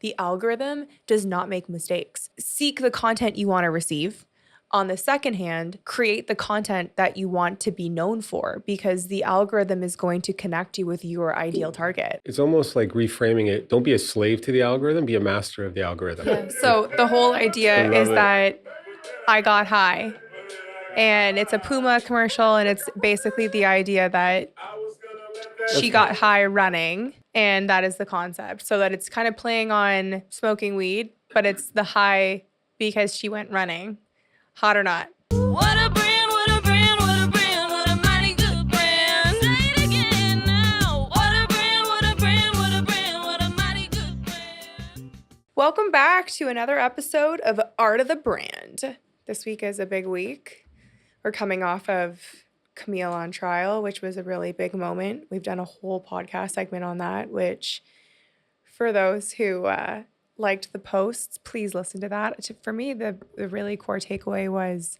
The algorithm does not make mistakes. Seek the content you want to receive. On the second hand, create the content that you want to be known for, because the algorithm is going to connect you with your ideal target. It's almost like reframing it. Don't be a slave to the algorithm, be a master of the algorithm. Yeah. So the whole idea is that I got high, and it's a Puma commercial, and it's basically the idea that she got high running, and that is the concept. So that it's kind of playing on smoking weed, but it's the high because she went running. Hot or not? What a brand, what a brand, what a brand, what a mighty good brand. Say it again now. What a brand, what a brand, what a brand, what a mighty good brand. Welcome back to another episode of Art of the Brand. This week is a big week. We're coming off of Camille on trial, which was a really big moment. We've done a whole podcast segment on that, which for those who liked the posts, please listen to that. For me, the really core takeaway was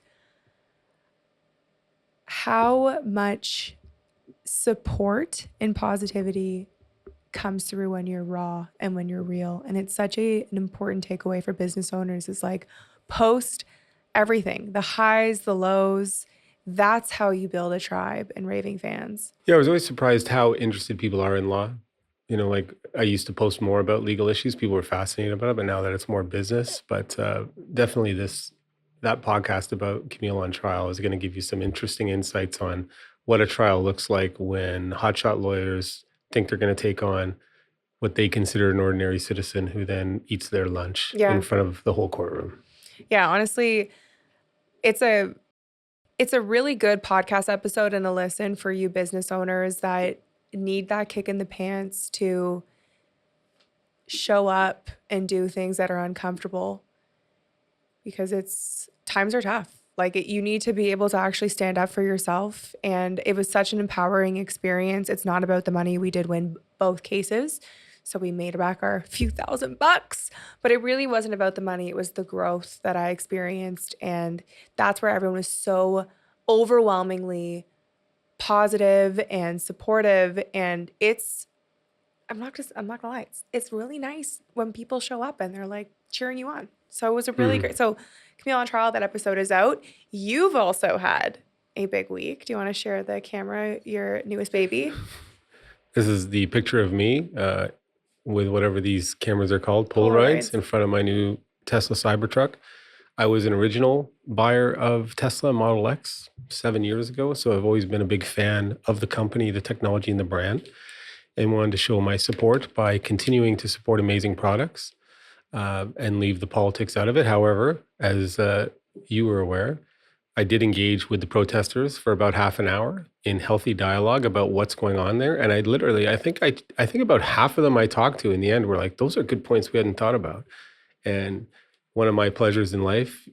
how much support and positivity comes through when you're raw and when you're real. And it's such an important takeaway for business owners. It's like post everything, the highs, the lows. That's how you build a tribe and raving fans. Yeah, I was always surprised how interested people are in law. You know, like I used to post more about legal issues. People were fascinated about it, but now that it's more business. But definitely that podcast about Camille on trial is going to give you some interesting insights on what a trial looks like when hotshot lawyers think they're going to take on what they consider an ordinary citizen who then eats their lunch in front of the whole courtroom. Yeah, honestly, it's a really good podcast episode and a listen for you business owners that need that kick in the pants to show up and do things that are uncomfortable, because times are tough. Like you need to be able to actually stand up for yourself. And it was such an empowering experience. It's not about the money. We did win both cases, so we made back our few $1,000, but it really wasn't about the money. It was the growth that I experienced. And that's where everyone was so overwhelmingly positive and supportive. And I'm not gonna lie, it's really nice when people show up and they're like cheering you on. So it was a really great. So Camille on trial, that episode is out. You've also had a big week. Do you want to share the camera, your newest baby? This is the picture of me with whatever these cameras are called, Polaroids, in front of my new Tesla Cybertruck. I was an original buyer of Tesla Model X 7 years ago, so I've always been a big fan of the company, the technology, and the brand, and wanted to show my support by continuing to support amazing products and leave the politics out of it. However, as you were aware, I did engage with the protesters for about half an hour in healthy dialogue about what's going on there, and I think about half of them I talked to in the end were like, "Those are good points we hadn't thought about," and one of my pleasures in life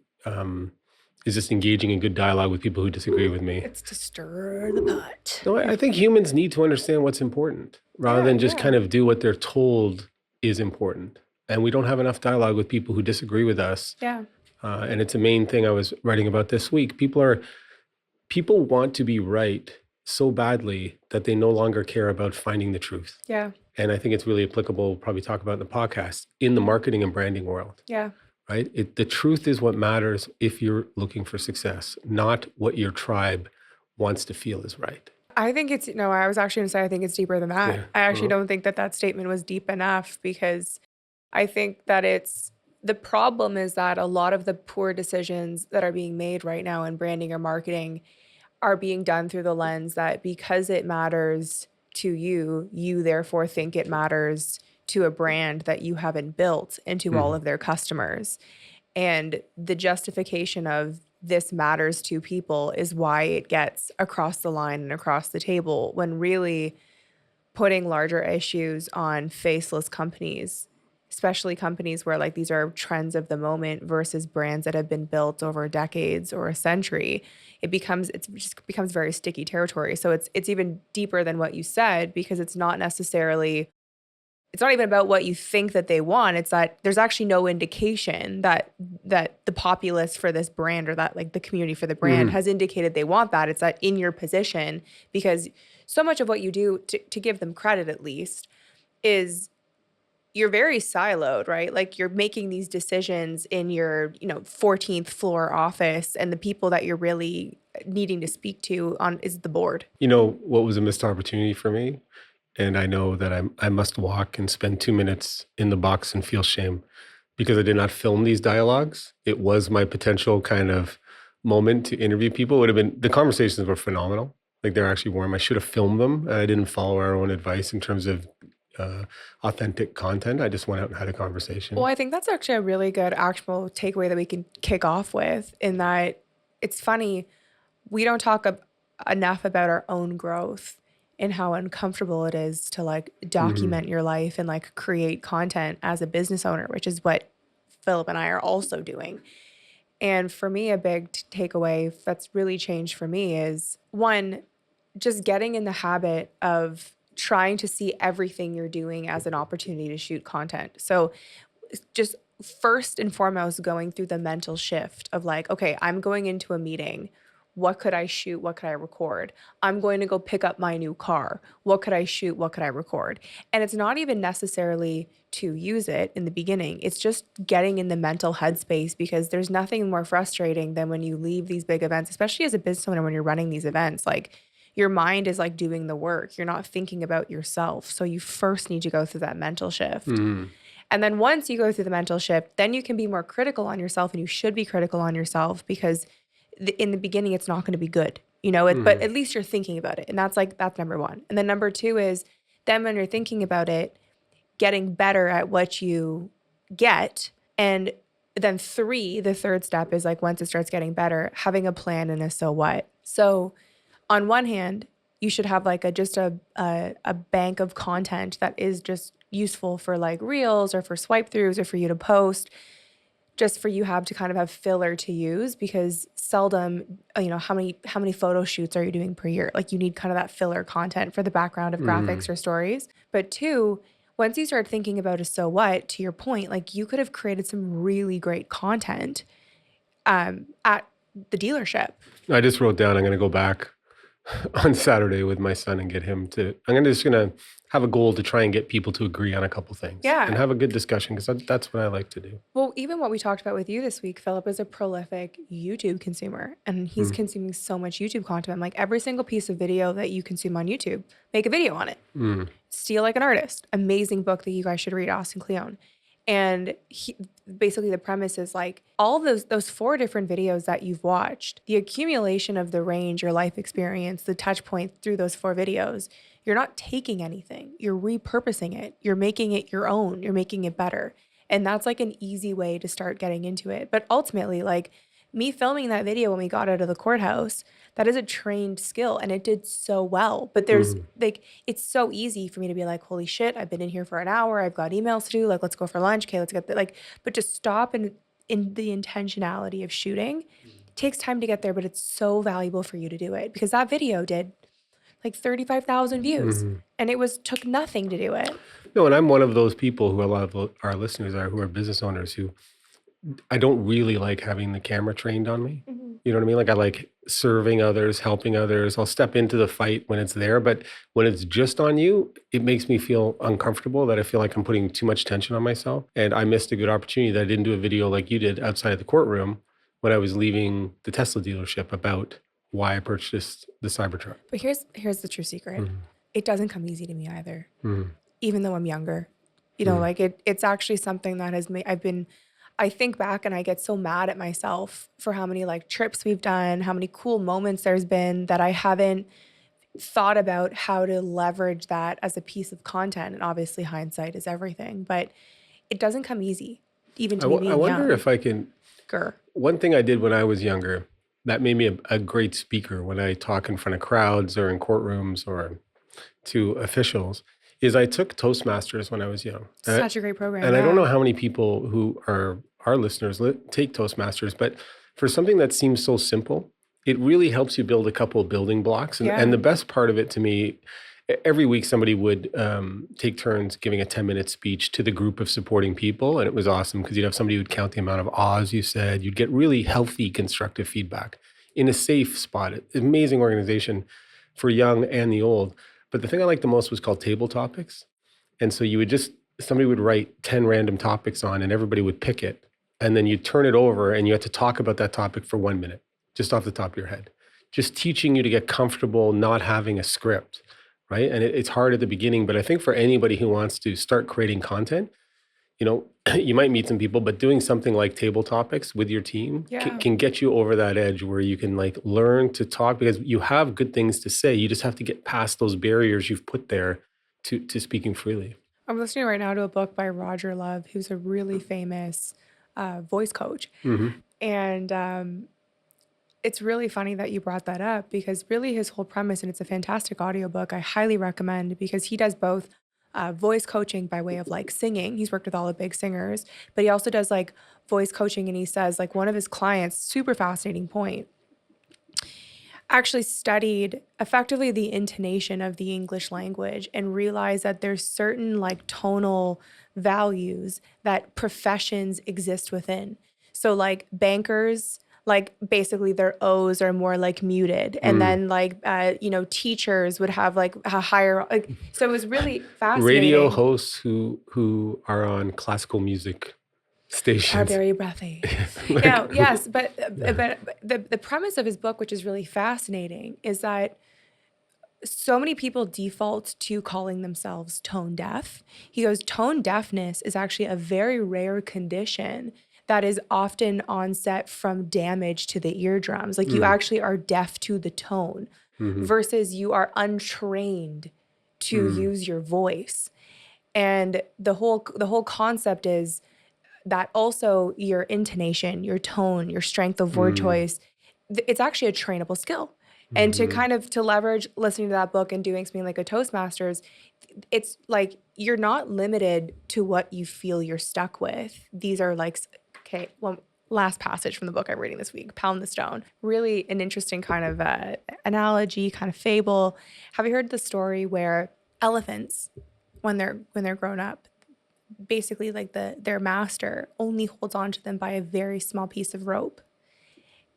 is just engaging in good dialogue with people who disagree with me. It's to stir the pot. No, I think humans need to understand what's important rather than just kind of do what they're told is important. And we don't have enough dialogue with people who disagree with us. Yeah. And it's a main thing I was writing about this week. People want to be right so badly that they no longer care about finding the truth. Yeah. And I think it's really applicable, we'll probably talk about in the podcast, in the marketing and branding world. Yeah. Right? The truth is what matters if you're looking for success, not what your tribe wants to feel is right. I think I was actually going to say, I think it's deeper than that. Yeah. I actually don't think that statement was deep enough, because I think that the problem is that a lot of the poor decisions that are being made right now in branding or marketing are being done through the lens that because it matters to you, you therefore think it matters to a brand that you haven't built and to all of their customers. And the justification of this matters to people is why it gets across the line and across the table, when really putting larger issues on faceless companies, especially companies where like these are trends of the moment versus brands that have been built over decades or a century, it just becomes very sticky territory. So it's even deeper than what you said, because it's not even about what you think that they want. It's that there's actually no indication that the populace for this brand, or that like the community for the brand has indicated they want that. It's that in your position, because so much of what you do, to give them credit at least, is you're very siloed, right? Like you're making these decisions in your, 14th floor office, and the people that you're really needing to speak to on is the board. You know what was a missed opportunity for me? And I know that I must walk and spend 2 minutes in the box and feel shame because I did not film these dialogues. It was my potential kind of moment to interview people. It would have been, the conversations were phenomenal. Like they're actually warm. I should have filmed them. I didn't follow our own advice in terms of authentic content. I just went out and had a conversation. Well, I think that's actually a really good actionable takeaway that we can kick off with, in that it's funny, we don't talk enough about our own growth and how uncomfortable it is to like document your life and like create content as a business owner, which is what Philip and I are also doing. And for me, a big takeaway that's really changed for me is, one, just getting in the habit of trying to see everything you're doing as an opportunity to shoot content. So just first and foremost, going through the mental shift of like, okay, I'm going into a meeting. What could I shoot? What could I record? I'm going to go pick up my new car. What could I shoot? What could I record? And it's not even necessarily to use it in the beginning. It's just getting in the mental headspace, because there's nothing more frustrating than when you leave these big events, especially as a business owner, when you're running these events, like your mind is like doing the work. You're not thinking about yourself. So you first need to go through that mental shift. And then once you go through the mental shift, then you can be more critical on yourself, and you should be critical on yourself, because in the beginning, it's not going to be good, but at least you're thinking about it. And that's number one. And then number two is then when you're thinking about it, getting better at what you get. And then three, the third step is like, once it starts getting better, having a plan and a so what. So on one hand, you should have like a bank of content that is just useful for like reels or for swipe throughs or for you to post, just for you have to kind of have filler to use, because seldom, how many photo shoots are you doing per year? Like you need kind of that filler content for the background of graphics or stories. But two, once you start thinking about a so what, to your point, like you could have created some really great content at the dealership. I just wrote down, I'm going to go back on Saturday with my son and get him to, just going to have a goal to try and get people to agree on a couple things. Yeah. And have a good discussion, because that's what I like to do. Well, even what we talked about with you this week, Philip is a prolific YouTube consumer, and he's consuming so much YouTube content. I'm like, every single piece of video that you consume on YouTube, make a video on it. Steal Like an Artist, amazing book that you guys should read, Austin Kleon. And basically the premise is like all those 4 different videos that you've watched, the accumulation of the range, your life experience, the touch point through those 4 videos, you're not taking anything. You're repurposing it. You're making it your own. You're making it better. And that's like an easy way to start getting into it. But ultimately, like me filming that video when we got out of the courthouse, that is a trained skill, and it did so well. But there's like, it's so easy for me to be like, holy shit, I've been in here for an hour. I've got emails to do. Like, let's go for lunch. Okay, let's get but just stop and in the intentionality of shooting. It takes time to get there, but it's so valuable for you to do it, because that video did like 35,000 views and it took nothing to do it. No, and I'm one of those people who a lot of our listeners are, who are business owners, who I don't really like having the camera trained on me. You know what I mean? Like I like serving others, helping others. I'll step into the fight when it's there, but when it's just on you, it makes me feel uncomfortable, that I feel like I'm putting too much tension on myself. And I missed a good opportunity that I didn't do a video like you did outside of the courtroom when I was leaving the Tesla dealership about why I purchased the Cybertruck. But here's the true secret. It doesn't come easy to me either. Even though I'm younger, like it's actually something that has made, I think back and I get so mad at myself for how many like trips we've done, how many cool moments there's been, that I haven't thought about how to leverage that as a piece of content. And obviously hindsight is everything, but it doesn't come easy, even to me being young. I wonder if I can, one thing I did when I was younger that made me a great speaker when I talk in front of crowds or in courtrooms or to officials, is I took Toastmasters when I was young. Such a great program. And I don't know how many people who are our listeners take Toastmasters, but for something that seems so simple, it really helps you build a couple of building blocks. And the best part of it to me, every week somebody would take turns giving a 10-minute speech to the group of supporting people. And it was awesome because you'd have somebody who'd count the amount of ahs you said. You'd get really healthy, constructive feedback in a safe spot. Amazing organization for young and the old. But the thing I liked the most was called Table Topics. And so you would just somebody would write 10 random topics on and everybody would pick it. And then you turn it over and you had to talk about that topic for 1 minute, just off the top of your head. Just teaching you to get comfortable not having a script, right? And it's hard at the beginning, but I think for anybody who wants to start creating content, you know, you might meet some people, but doing something like table topics with your team can get you over that edge where you can like learn to talk because you have good things to say. You just have to get past those barriers you've put there to speaking freely. I'm listening right now to a book by Roger Love, who's a really famous voice coach. And it's really funny that you brought that up because really his whole premise, and it's a fantastic audiobook, I highly recommend because he does both voice coaching by way of like singing. He's worked with all the big singers, but he also does like voice coaching. And he says like one of his clients, super fascinating point, actually studied effectively the intonation of the English language and realized that there's certain like tonal values that professions exist within. So like bankers, like basically their O's are more like muted. And then like, you know, teachers would have like a higher, like, so it was really fascinating. Radio hosts who are on classical music stations are very breathy. Now, yes, but the premise of his book, which is really fascinating, is that so many people default to calling themselves tone deaf. He goes, tone deafness is actually a very rare condition that is often onset from damage to the eardrums. Like you actually are deaf to the tone versus you are untrained to use your voice. And the whole concept is that also your intonation, your tone, your strength of word choice, it's actually a trainable skill. And to kind of to leverage listening to that book and doing something like a Toastmasters, it's like you're not limited to what you feel you're stuck with. These are like, okay, one last passage from the book I'm reading this week, Pound the Stone. Really an interesting kind of analogy, kind of fable. Have you heard the story where elephants, when they're grown up, basically like their master only holds on to them by a very small piece of rope?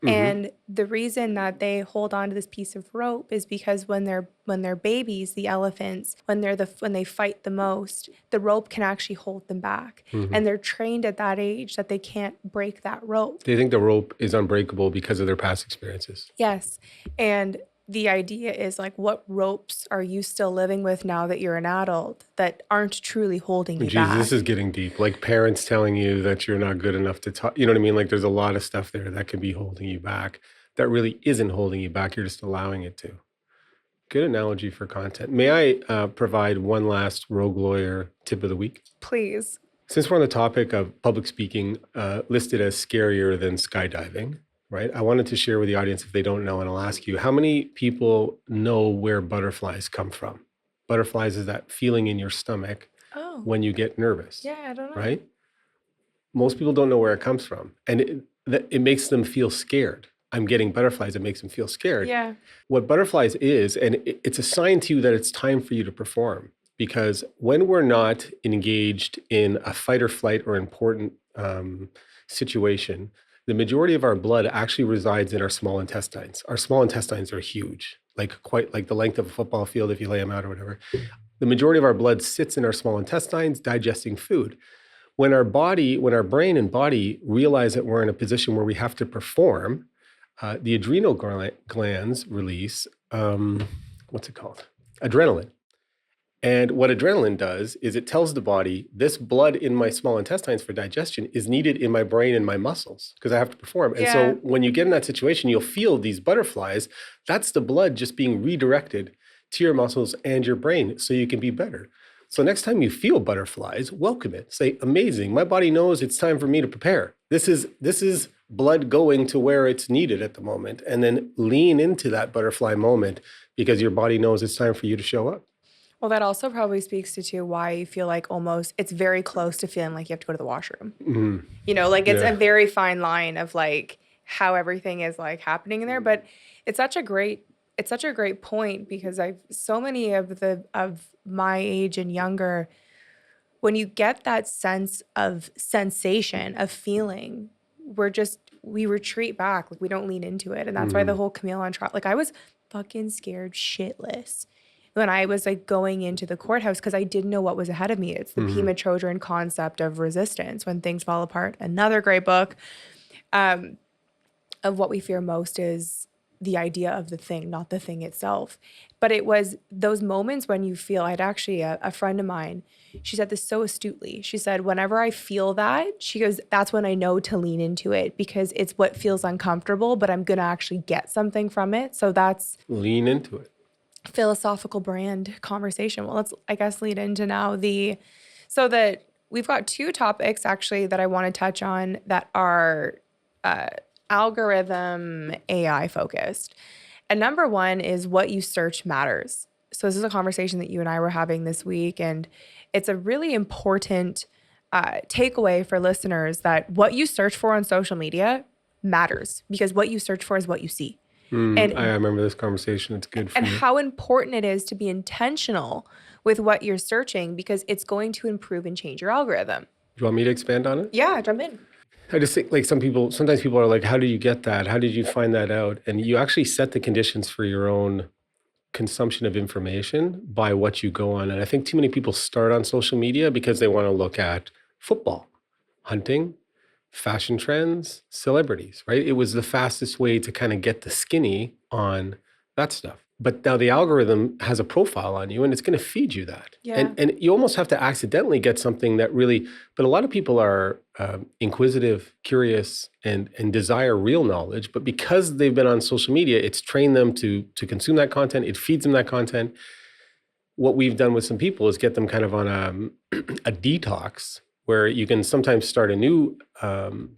And the reason that they hold on to this piece of rope is because when they're babies, the elephants, when they fight the most, the rope can actually hold them back. And they're trained at that age that they can't break that rope. They think the rope is unbreakable because of their past experiences. Yes. And the idea is like, what ropes are you still living with now that you're an adult that aren't truly holding you back? This is getting deep. Like parents telling you that you're not good enough to talk. You know what I mean? Like there's a lot of stuff there that could be holding you back that really isn't holding you back. You're just allowing it to. Good analogy for content. May I provide one last rogue lawyer tip of the week? Please. Since we're on the topic of public speaking, listed as scarier than skydiving, right? I wanted to share with the audience if they don't know, and I'll ask you, how many people know where butterflies come from? Butterflies is that feeling in your stomach when you get nervous. Yeah, I don't know. Right? Most people don't know where it comes from. And it makes them feel scared. I'm getting butterflies, it makes them feel scared. Yeah. What butterflies is, and it's a sign to you that it's time for you to perform. Because when we're not engaged in a fight or flight or important situation, the majority of our blood actually resides in our small intestines. Our small intestines are huge, like quite like the length of a football field if you lay them out or whatever. The majority of our blood sits in our small intestines digesting food. When our brain and body realize that we're in a position where we have to perform, the adrenal glands release, what's it called? Adrenaline. And what adrenaline does is it tells the body, this blood in my small intestines for digestion is needed in my brain and my muscles because I have to perform. And so when you get in that situation, you'll feel these butterflies. That's the blood just being redirected to your muscles and your brain so you can be better. So next time you feel butterflies, welcome it. Say, amazing, my body knows it's time for me to prepare. This is blood going to where it's needed at the moment. And then lean into that butterfly moment because your body knows it's time for you to show up. Well, that also probably speaks to too why you feel like almost it's very close to feeling like you have to go to the washroom. You know, like it's a very fine line of like how everything is like happening in there. But it's such a great point because so many of my age and younger, when you get that sense of sensation of feeling, we retreat back, like we don't lean into it, and that's why the whole Camille on trial. Like I was fucking scared shitless. when I was like going into the courthouse because I didn't know what was ahead of me. It's the Pima Trojan concept of resistance when things fall apart. Another great book. Of what we fear most is the idea of the thing, not the thing itself. But it was those moments when you feel, I had actually a friend of mine, she said this so astutely. She said, whenever I feel that, she goes, that's when I know to lean into it because it's what feels uncomfortable, but I'm going to actually get something from it. So that's lean into it. Philosophical brand conversation. Well, let's, I guess, lead into now so that we've got two topics actually that I want to touch on that are algorithm AI focused. And number one is what you search matters. So this is a conversation that you and I were having this week, and it's a really important takeaway for listeners that what you search for on social media matters because what you search for is what you see. And I remember this conversation. It's good for and you. how important it is to be intentional with what you're searching because it's going to improve and change your algorithm. Do you want me to expand on it? Yeah, jump in. I just think like sometimes people are like, how did you get that? How did you find that out? And you actually set the conditions for your own consumption of information by what you go on. And I think too many people start on social media because they want to look at football, hunting, fashion trends, celebrities, right? It was the fastest way to kind of get the skinny on that stuff. But now the algorithm has a profile on you and it's going to feed you that. Yeah. And you almost have to accidentally get something that really, but a lot of people are inquisitive, curious, and desire real knowledge. But because they've been on social media, it's trained them to consume that content. It feeds them that content. What we've done with some people is get them kind of on a detox where you can sometimes start a new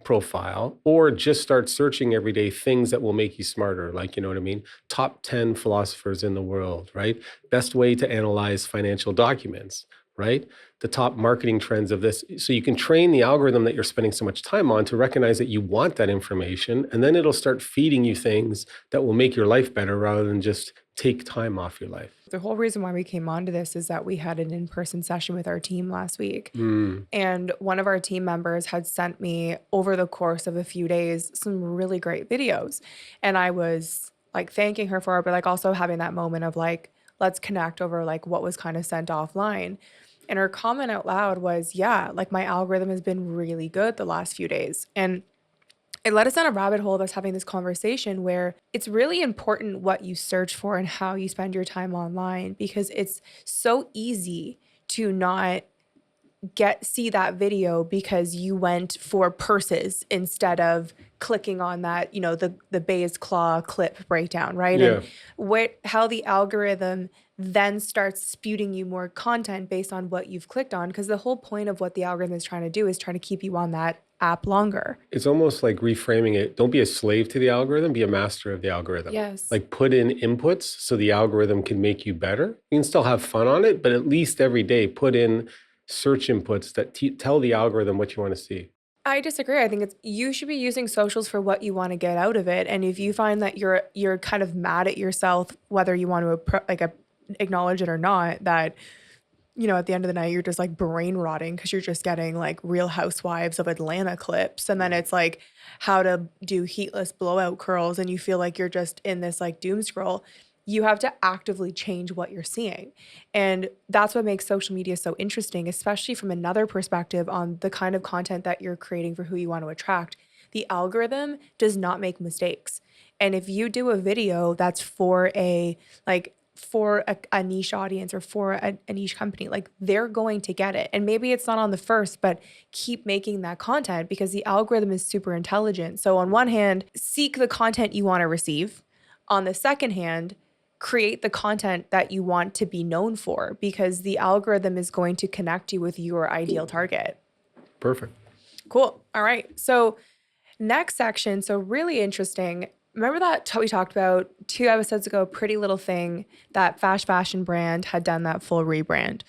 profile or just start searching every day things that will make you smarter. Like, you know what I mean? Top 10 philosophers in the world, right? Best way to analyze financial documents, right? The top marketing trends of this. So you can train the algorithm that you're spending so much time on to recognize that you want that information. And then it'll start feeding you things that will make your life better rather than just take time off your life. The whole reason why we came onto this is that we had an in-person session with our team last week. And one of our team members had sent me over the course of a few days some really great videos. And I was like thanking her for it, but like also having that moment of like, let's connect over like what was kind of sent offline. And her comment out loud was, yeah, like my algorithm has been really good the last few days. And it led us down a rabbit hole of us having this conversation where it's really important what you search for and how you spend your time online because it's so easy to not see that video because you went for purses instead of clicking on that, you know, the Bayes Claw clip breakdown, right? Yeah. And how the algorithm then starts spewing you more content based on what you've clicked on because the whole point of what the algorithm is trying to do is trying to keep you on that app longer. It's almost like reframing it. Don't be a slave to the algorithm, be a master of the algorithm. Yes. Like put in inputs so the algorithm can make you better. You can still have fun on it, but at least every day put in search inputs that tell the algorithm what you want to see. I disagree. I think you should be using socials for what you want to get out of it. And if you find that you're kind of mad at yourself, whether you want to acknowledge it or not, that you know, at the end of the night, you're just like brain rotting because you're just getting like Real Housewives of Atlanta clips. And then it's like how to do heatless blowout curls. And you feel like you're just in this like doom scroll. You have to actively change what you're seeing. And that's what makes social media so interesting, especially from another perspective on the kind of content that you're creating for who you want to attract. The algorithm does not make mistakes. And if you do a video that's for a niche audience or for a niche company, like they're going to get it. And maybe it's not on the first, but keep making that content because the algorithm is super intelligent. So on one hand, seek the content you want to receive. On the second hand, create the content that you want to be known for because the algorithm is going to connect you with your ideal target. Perfect. Cool. All right. So next section. So really interesting. Remember that we talked about 2 episodes ago, Pretty Little Thing, that fast fashion brand had done that full rebrand.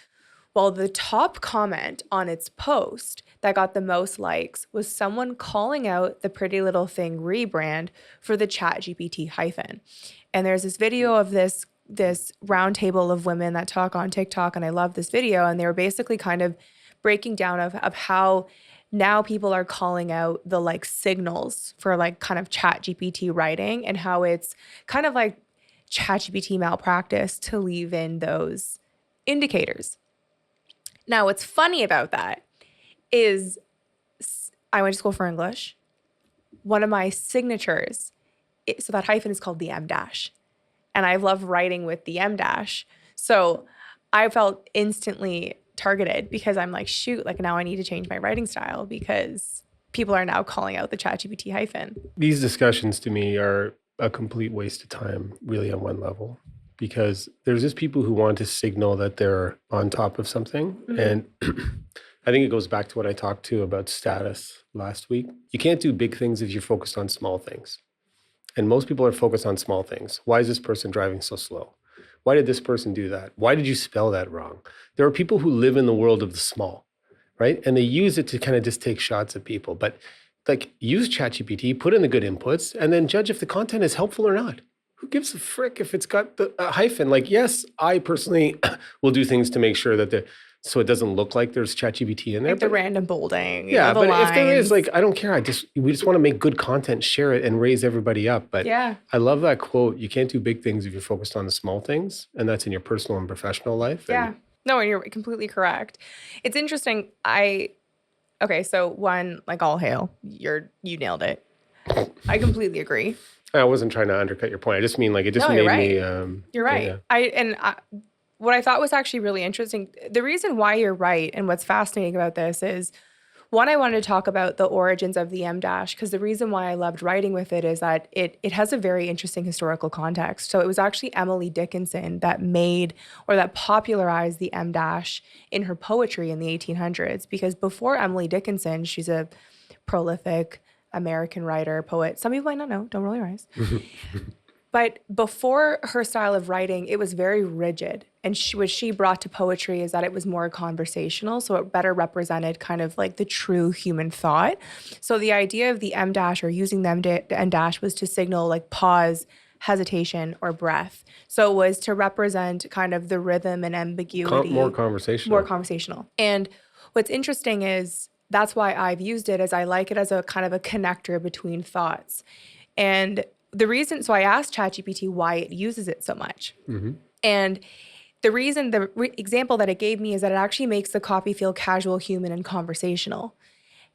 Well, the top comment on its post that got the most likes was someone calling out the Pretty Little Thing rebrand for the ChatGPT Hyphen. And there's this video of this round table of women that talk on TikTok, and I love this video. And they were basically kind of breaking down of how now people are calling out the like signals for like kind of ChatGPT writing and how it's kind of like ChatGPT malpractice to leave in those indicators. Now, what's funny about that is I went to school for English. One of my signatures, so that hyphen is called the M dash. And I love writing with the M dash. So I felt instantly targeted because I'm like, shoot, like now I need to change my writing style because people are now calling out the ChatGPT hyphen. These discussions to me are a complete waste of time, really, on one level, because there's just people who want to signal that they're on top of something. Mm-hmm. And I think it goes back to what I talked to about status last week. You can't do big things if you're focused on small things. And most people are focused on small things. Why is this person driving so slow? Why did this person do that? Why did you spell that wrong? There are people who live in the world of the small, right? And they use it to kind of just take shots at people. But like, use ChatGPT, put in the good inputs, and then judge if the content is helpful or not. Who gives a frick if it's got the hyphen? Like, yes, I personally will do things to make sure that so it doesn't look like there's ChatGPT in there. Like the random bolding. Yeah, but lines. If there is, like, I don't care. We just want to make good content, share it, and raise everybody up. But yeah. I love that quote. You can't do big things if you're focused on the small things. And that's in your personal and professional life. Yeah. No, and you're completely correct. It's interesting. Okay, so one, like, all hail. You nailed it. I completely agree. I wasn't trying to undercut your point. I just mean, like, it just made me... You're right. Yeah. What I thought was actually really interesting, the reason why you're right and what's fascinating about this is, one, I wanted to talk about the origins of the M dash, because the reason why I loved writing with it is that it has a very interesting historical context. So it was actually Emily Dickinson that popularized the M dash in her poetry in the 1800s, because before Emily Dickinson, she's a prolific American writer, poet. Some people might not know, don't roll your eyes. But before her style of writing, it was very rigid. And what she brought to poetry is that it was more conversational, so it better represented kind of like the true human thought. So the idea of the M dash, or using the M dash, was to signal like pause, hesitation, or breath. So it was to represent kind of the rhythm and ambiguity. More conversational. And what's interesting is that's why I've used it, as I like it as a kind of a connector between thoughts. And the reason, so I asked ChatGPT why it uses it so much. Mm-hmm. And the reason, example that it gave me is that it actually makes the copy feel casual, human, and conversational.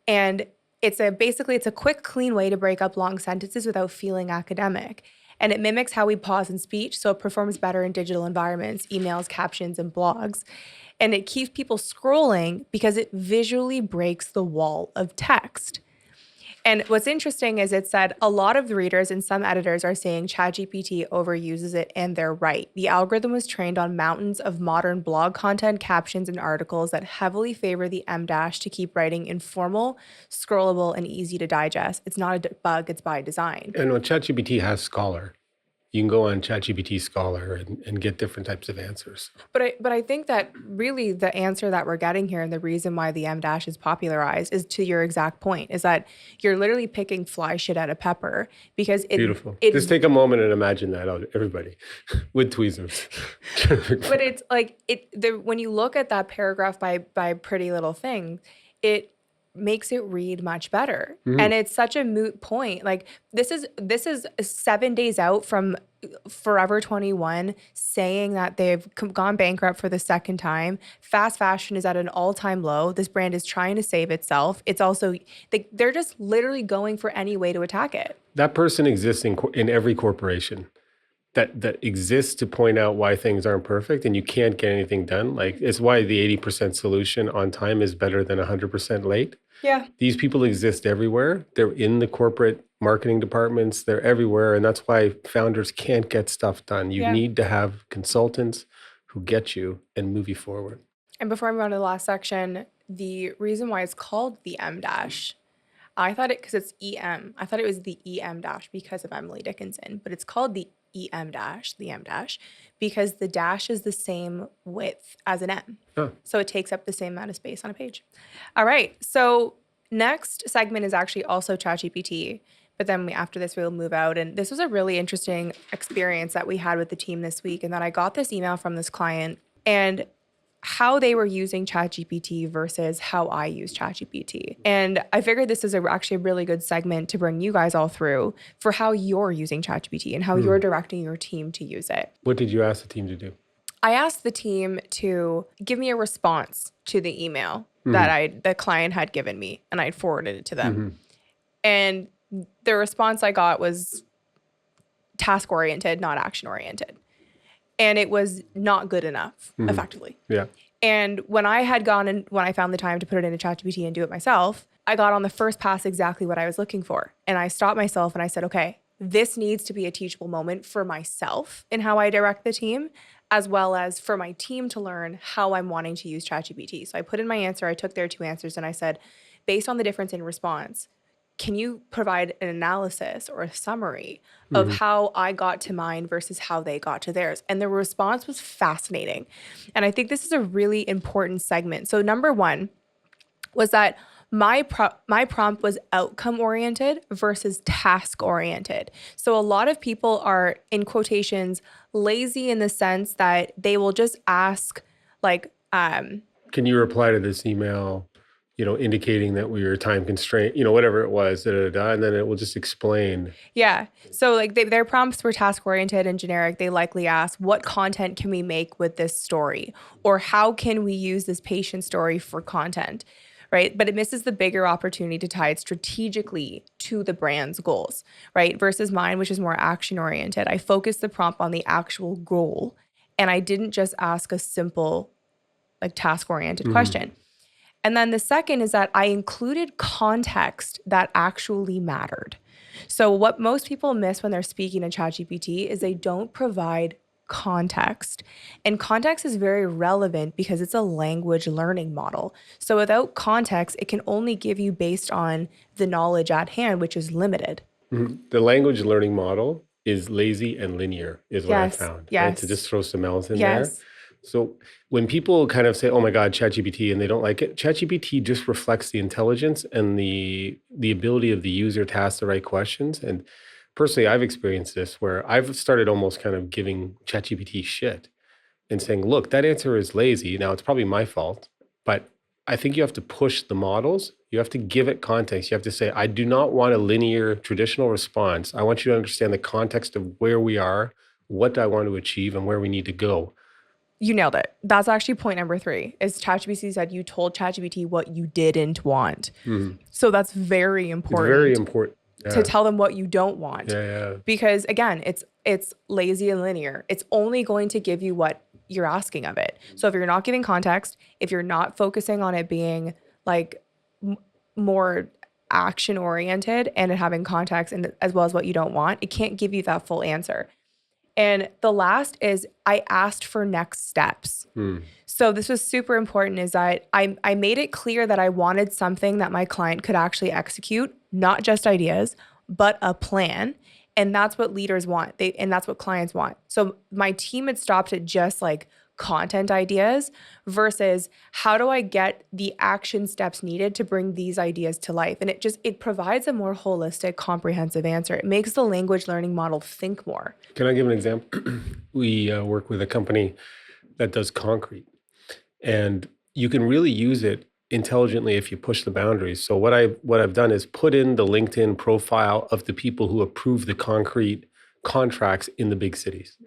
And it's a quick, clean way to break up long sentences without feeling academic. And it mimics how we pause in speech, so it performs better in digital environments, emails, captions, and blogs. And it keeps people scrolling because it visually breaks the wall of text. And what's interesting is it said a lot of the readers and some editors are saying ChatGPT overuses it, and they're right. The algorithm was trained on mountains of modern blog content, captions, and articles that heavily favor the M dash to keep writing informal, scrollable, and easy to digest. It's not a bug, it's by design. And when ChatGPT has Scholar, you can go on ChatGPT Scholar and get different types of answers. But I think that really the answer that we're getting here, and the reason why the M dash is popularized, is to your exact point, is that you're literally picking fly shit out of pepper, because beautiful. Just take a moment and imagine that, everybody, with tweezers. But it's like when you look at that paragraph by Pretty Little Thing, it makes it read much better. Mm-hmm. And it's such a moot point. Like, this is 7 days out from Forever 21 saying that they've gone bankrupt for the second time. Fast fashion is at an all-time low. This brand is trying to save itself. It's also, they're just literally going for any way to attack it. That person exists in every corporation that exists to point out why things aren't perfect and you can't get anything done. Like, it's why the 80% solution on time is better than 100% late. Yeah. These people exist everywhere. They're in the corporate marketing departments. They're everywhere. And that's why founders can't get stuff done. You need to have consultants who get you and move you forward. And before I move on to the last section, the reason why it's called the M dash, I thought it, because it's EM, I thought it was the EM dash because of Emily Dickinson, but it's called the EM dash, the M dash, because the dash is the same width as an M. Oh. So it takes up the same amount of space on a page. All right. So next segment is actually also ChatGPT, but then after this, we'll move out. And this was a really interesting experience that we had with the team this week, and that I got this email from this client, and how they were using ChatGPT versus how I use ChatGPT. And I figured this is actually a really good segment to bring you guys all through for how you're using ChatGPT and how you're directing your team to use it. What did you ask the team to do? I asked the team to give me a response to the email that the client had given me, and I'd forwarded it to them. And the response I got was task-oriented, not action-oriented. And it was not good enough, effectively. Yeah. And when I had gone and when I found the time to put it into ChatGPT and do it myself, I got on the first pass exactly what I was looking for. And I stopped myself and I said, okay, this needs to be a teachable moment for myself in how I direct the team, as well as for my team to learn how I'm wanting to use ChatGPT. So I put in my answer, I took their 2 answers, and I said, based on the difference in response, can you provide an analysis or a summary of how I got to mine versus how they got to theirs? And the response was fascinating. And I think this is a really important segment. So number one was that my prompt was outcome oriented versus task oriented. So a lot of people are, in quotations, lazy in the sense that they will just ask like, can you reply to this email, indicating that we were time constrained, whatever it was, and then it will just explain. Yeah. So like their prompts were task oriented and generic. They likely asked, what content can we make with this story? Or how can we use this patient story for content? Right? But it misses the bigger opportunity to tie it strategically to the brand's goals, right? Versus mine, which is more action oriented. I focused the prompt on the actual goal, and I didn't just ask a simple like task oriented question. And then the second is that I included context that actually mattered. So what most people miss when they're speaking to ChatGPT is they don't provide context. And context is very relevant because it's a language learning model. So without context, it can only give you based on the knowledge at hand, which is limited. The language learning model is lazy and linear, is what I found. Yes. Right? To just throw some else in there. So when people kind of say, oh my God, ChatGPT, and they don't like it, ChatGPT just reflects the intelligence and the ability of the user to ask the right questions. And personally, I've experienced this where I've started almost kind of giving ChatGPT shit and saying, look, that answer is lazy. Now, it's probably my fault, but I think you have to push the models. You have to give it context. You have to say, I do not want a linear traditional response. I want you to understand the context of where we are, what I want to achieve, and where we need to go. You nailed it. That's actually point number 3 is ChatGPT said you told ChatGPT what you didn't want. So that's very important. It's very important. To tell them what you don't want. Yeah. Because again, it's lazy and linear. It's only going to give you what you're asking of it. So if you're not giving context, if you're not focusing on it being like more action oriented and it having context and as well as what you don't want, it can't give you that full answer. And the last is I asked for next steps. So this was super important is that I made it clear that I wanted something that my client could actually execute, not just ideas, but a plan. And that's what leaders want. And that's what clients want. So my team had stopped at just like content ideas versus how do I get the action steps needed to bring these ideas to life? And it provides a more holistic, comprehensive answer. It makes the language learning model think more. Can I give an example? We work with a company that does concrete, and you can really use it intelligently if you push the boundaries. So what I've done is put in the LinkedIn profile of the people who approve the concrete contracts in the big cities,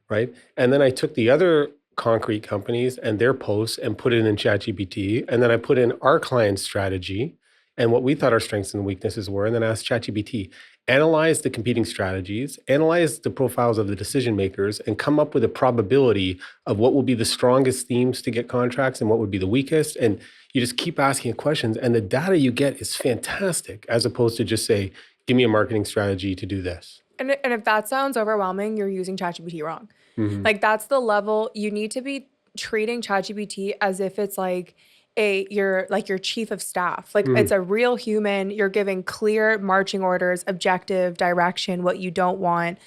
right? And then I took the other concrete companies and their posts and put it in ChatGPT. And then I put in our client's strategy and what we thought our strengths and weaknesses were, and then asked ChatGPT, analyze the competing strategies, analyze the profiles of the decision makers, and come up with a probability of what will be the strongest themes to get contracts and what would be the weakest. And you just keep asking questions, and the data you get is fantastic, as opposed to just say, give me a marketing strategy to do this. And if that sounds overwhelming, you're using ChatGPT wrong. Like that's the level you need to be treating ChatGPT as if it's like your chief of staff. Like it's a real human. You're giving clear marching orders, objective direction, what you don't want.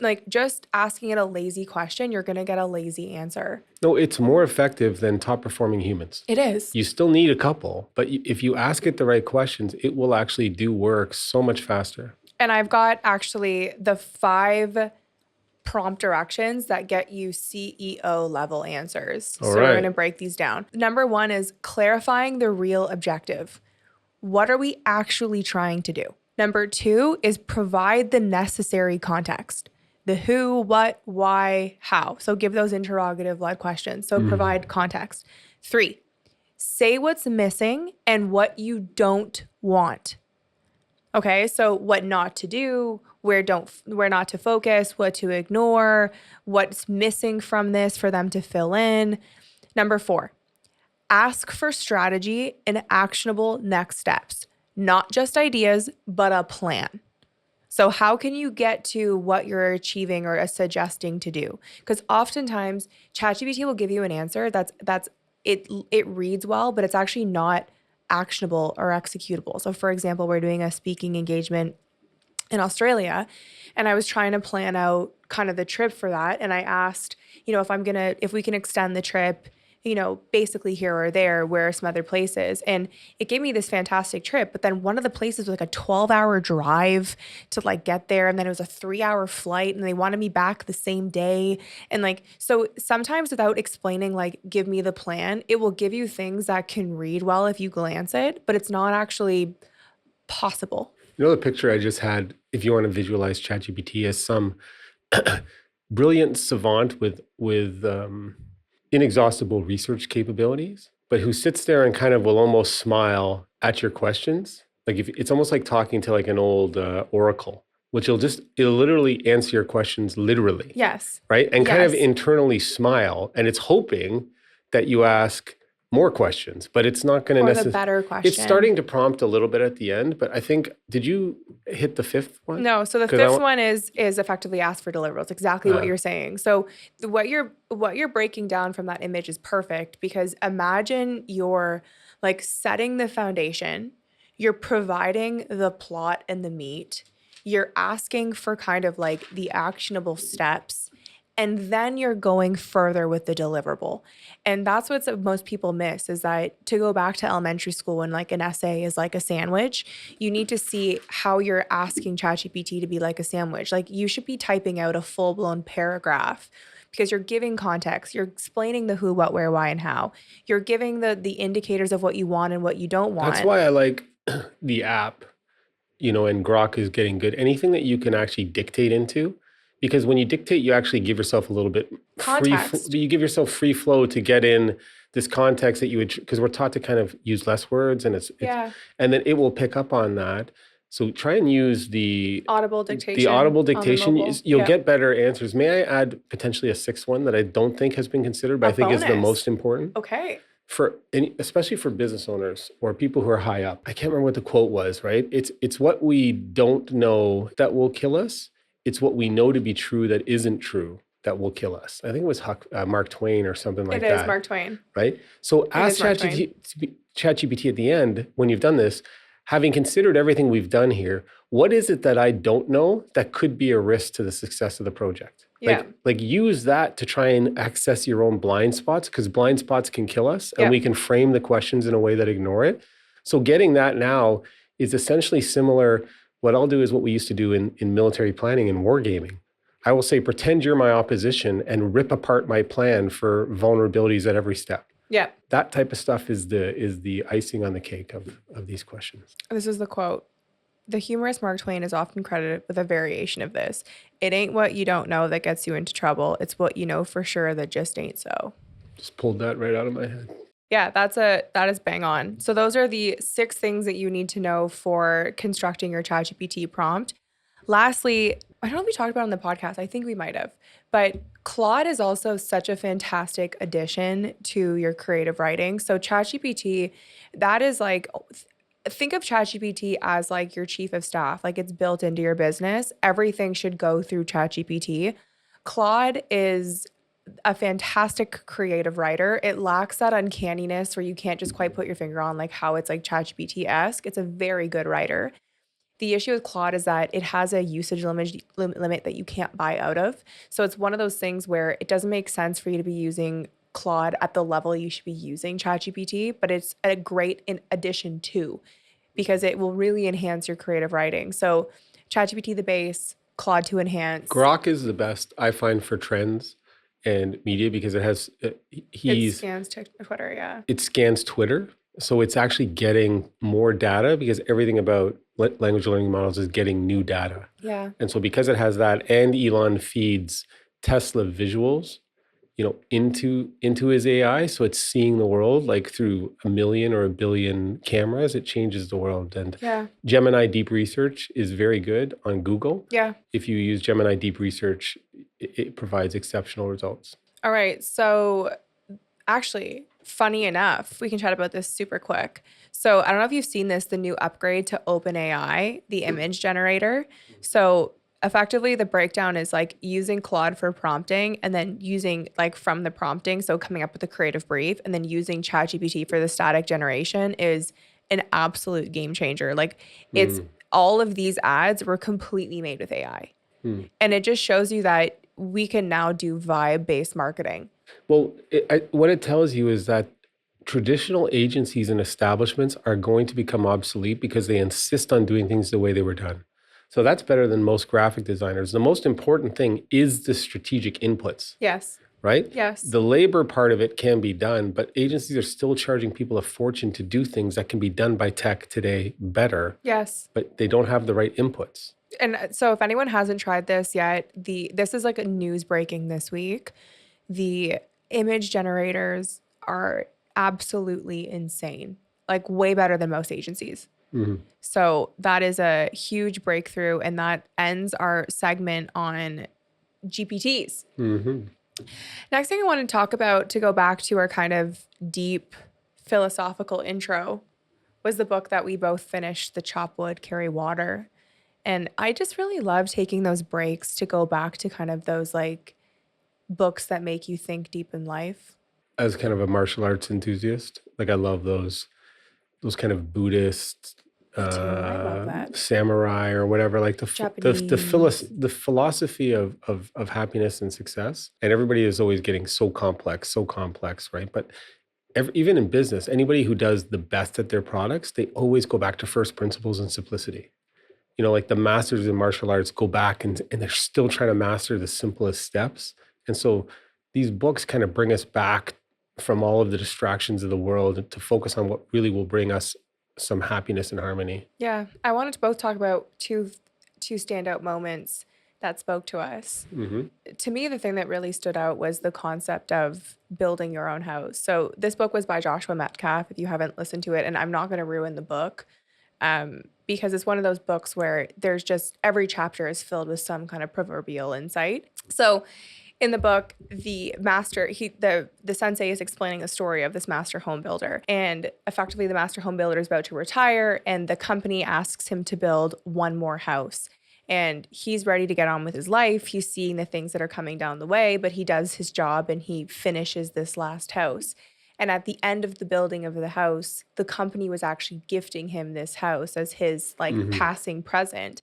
Like just asking it a lazy question, you're going to get a lazy answer. No, it's more effective than top performing humans. It is. You still need a couple, but if you ask it the right questions, it will actually do work so much faster. And I've got actually the 5 prompt directions that get you CEO level answers. All So we're right. going to break these down. Number one is clarifying the real objective. What are we actually trying to do? Number two is provide the necessary context. The who, what, why, how. So give those interrogative-led questions. So provide context. 3, say what's missing and what you don't want. Okay, so what not to do, where not to focus, what to ignore, what's missing from this for them to fill in. Number 4, ask for strategy and actionable next steps, not just ideas, but a plan. So how can you get to what you're achieving or suggesting to do? Because oftentimes ChatGPT will give you an answer that's it reads well, but it's actually not actionable or executable. So for example, we're doing a speaking engagement in Australia, and I was trying to plan out kind of the trip for that. And I asked, if we can extend the trip, basically here or there, where are some other places? And it gave me this fantastic trip. But then one of the places was like a 12-hour drive to like get there. And then it was a 3-hour flight, and they wanted me back the same day. And so sometimes without explaining, give me the plan, it will give you things that can read well if you glance it, but it's not actually possible. The picture I just had, if you want to visualize ChatGPT as some brilliant savant with inexhaustible research capabilities, but who sits there and kind of will almost smile at your questions. It's almost like talking to like an old oracle, which it'll literally answer your questions literally. Yes. Right? And kind of internally smile. And it's hoping that you ask more questions, but it's not going to necessarily. Or the better question. It's starting to prompt a little bit at the end, but I think, did you hit the 5th one? No, so the 5th one is effectively ask for deliverables. Exactly what you're saying. So what you're breaking down from that image is perfect, because imagine you're setting the foundation, you're providing the plot and the meat, you're asking for kind of the actionable steps, and then you're going further with the deliverable. And that's what most people miss, is that to go back to elementary school when an essay is like a sandwich, you need to see how you're asking ChatGPT to be like a sandwich. You should be typing out a full-blown paragraph, because you're giving context, you're explaining the who, what, where, why, and how. You're giving the indicators of what you want and what you don't want. That's why I like the app, and Grok is getting good. Anything that you can actually dictate into. Because when you dictate, you actually give yourself a little bit you give yourself free flow to get in this context that you would, because we're taught to kind of use less words, and and then it will pick up on that. So try and use the audible dictation. The audible dictation, you'll get better answers. May I add potentially a 6th one that I don't think has been considered, but I think is the most important. Okay. Especially for business owners or people who are high up. I can't remember what the quote was, right? It's what we don't know that will kill us. It's what we know to be true that isn't true that will kill us. I think it was Mark Twain or something like that. It is Mark Twain. Right? So ask ChatGPT at the end, when you've done this, having considered everything we've done here, what is it that I don't know that could be a risk to the success of the project? Yeah. Use that to try and access your own blind spots, because blind spots can kill us, and we can frame the questions in a way that ignore it. So getting that now is essentially similar. What I'll do is what we used to do in military planning and wargaming. I will say, pretend you're my opposition and rip apart my plan for vulnerabilities at every step. Yeah. That type of stuff is the icing on the cake of these questions. This is the quote. The humorist Mark Twain is often credited with a variation of this. It ain't what you don't know that gets you into trouble. It's what you know for sure that just ain't so. Just pulled that right out of my head. Yeah, that is bang on. So those are the 6 things that you need to know for constructing your ChatGPT prompt. Lastly, I don't know if we talked about it on the podcast. I think we might have. But Claude is also such a fantastic addition to your creative writing. So ChatGPT, that is think of ChatGPT as your chief of staff. It's built into your business. Everything should go through ChatGPT. Claude is a fantastic creative writer. It lacks that uncanniness where you can't just quite put your finger on how it's ChatGPT-esque. It's a very good writer. The issue with Claude is that it has a usage limit that you can't buy out of. So it's one of those things where it doesn't make sense for you to be using Claude at the level you should be using ChatGPT, but it's a great addition to, because it will really enhance your creative writing. So ChatGPT the base, Claude to enhance. Grok is the best, I find, for trends and media because it has, It he's, scans Twitter, yeah. it scans Twitter. So it's actually getting more data because everything about language learning models is getting new data. Yeah. And so because it has that, and Elon feeds Tesla visuals, into his AI, so it's seeing the world like through 1 million or 1 billion cameras. It changes the world. And Yeah. Gemini Deep Research is very good on Google. Yeah. If you use Gemini Deep Research, it provides exceptional results. All right. So actually, funny enough, we can chat about this super quick. So I don't know if you've seen this, the new upgrade to OpenAI, the image generator. So effectively, the breakdown is like using Claude for prompting and then using like from the prompting, so coming up with a creative brief, and then using ChatGPT for the static generation is an absolute game changer. Like it's all of these ads were completely made with AI. And it just shows you that we can now do vibe-based marketing. Well, what it tells you is that traditional agencies and establishments are going to become obsolete because they insist on doing things the way they were done. So that's better than most graphic designers. The most important thing is the strategic inputs. Yes. Right? Yes. The labor part of it can be done, but agencies are still charging people a fortune to do things that can be done by tech today better. Yes. But they don't have the right inputs. And so if anyone hasn't tried this yet, this is like a news breaking this week. The image generators are absolutely insane, like way better than most agencies. So that is a huge breakthrough, and that ends our segment on GPTs. Next thing I want to talk about, to go back to our kind of deep philosophical intro, was the book that we both finished, The Chop Wood, Carry Water. And I just really love taking those breaks to go back to kind of those like books that make you think deep in life. As kind of a martial arts enthusiast, like I love those kind of Buddhist, I love that. samurai or whatever, like the philosophy of happiness and success. And everybody is always getting so complex, right? But even in business, anybody who does the best at their products, they always go back to first principles and simplicity. Like the masters in martial arts go back and they're still trying to master the simplest steps. And so these books kind of bring us back from all of the distractions of the world to focus on what really will bring us some happiness and harmony. Yeah. I wanted to both talk about two standout moments that spoke to us. To me, the thing that really stood out was the concept of building your own house. So this book was by Joshua Metcalf, if you haven't listened to it, and I'm not going to ruin the book because it's one of those books where there's just every chapter is filled with some kind of proverbial insight. So in the book, the sensei is explaining the story of this master home builder. And effectively, the master home builder is about to retire, and the company asks him to build one more house. And he's ready to get on with his life. He's seeing the things that are coming down the way, but he does his job and he finishes this last house. And at the end of the building of the house, the company was actually gifting him this house as his passing present.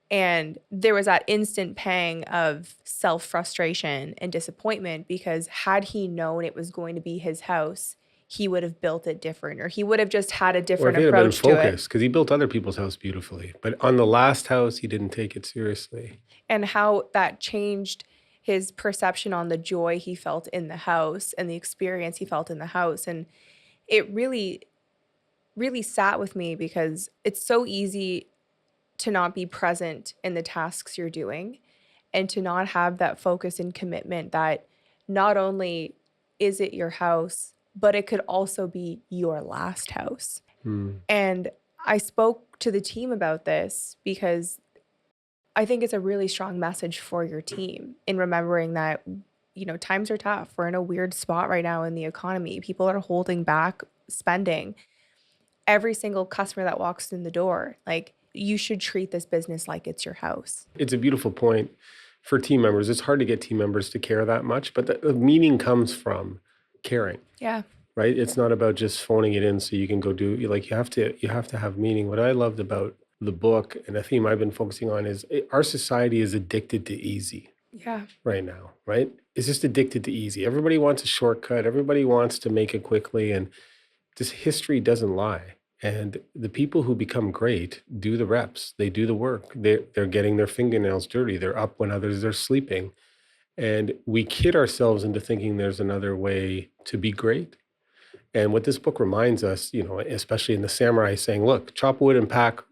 And there was that instant pang of self-frustration and disappointment, because had he known it was going to be his house, he would have built it different, or he would have just had a different approach to it. Because he built other people's house beautifully. But on the last house, he didn't take it seriously. And how that changed his perception on the joy he felt in the house and the experience he felt in the house. And it really, really sat with me, because it's so easy to not be present in the tasks you're doing and to not have that focus and commitment that not only is it your house, but it could also be your last house. And I spoke to the team about this because I think it's a really strong message for your team in remembering that, times are tough. We're in a weird spot right now in the economy. People are holding back spending. Every single customer that walks in the door, you should treat this business like it's your house. It's a beautiful point for team members. It's hard to get team members to care that much, but the meaning comes from caring. Yeah. Right? It's not about just phoning it in so you can go do, you have to have meaning. What I loved about the book, and a theme I've been focusing on, is our society is addicted to easy. Yeah. Right now, right? It's just addicted to easy. Everybody wants a shortcut. Everybody wants to make it quickly. And this history doesn't lie. And the people who become great do the reps, they do the work. They're getting their fingernails dirty. They're up when others are sleeping. And we kid ourselves into thinking there's another way to be great. And what this book reminds us, especially in the samurai, saying, look, chop wood and pack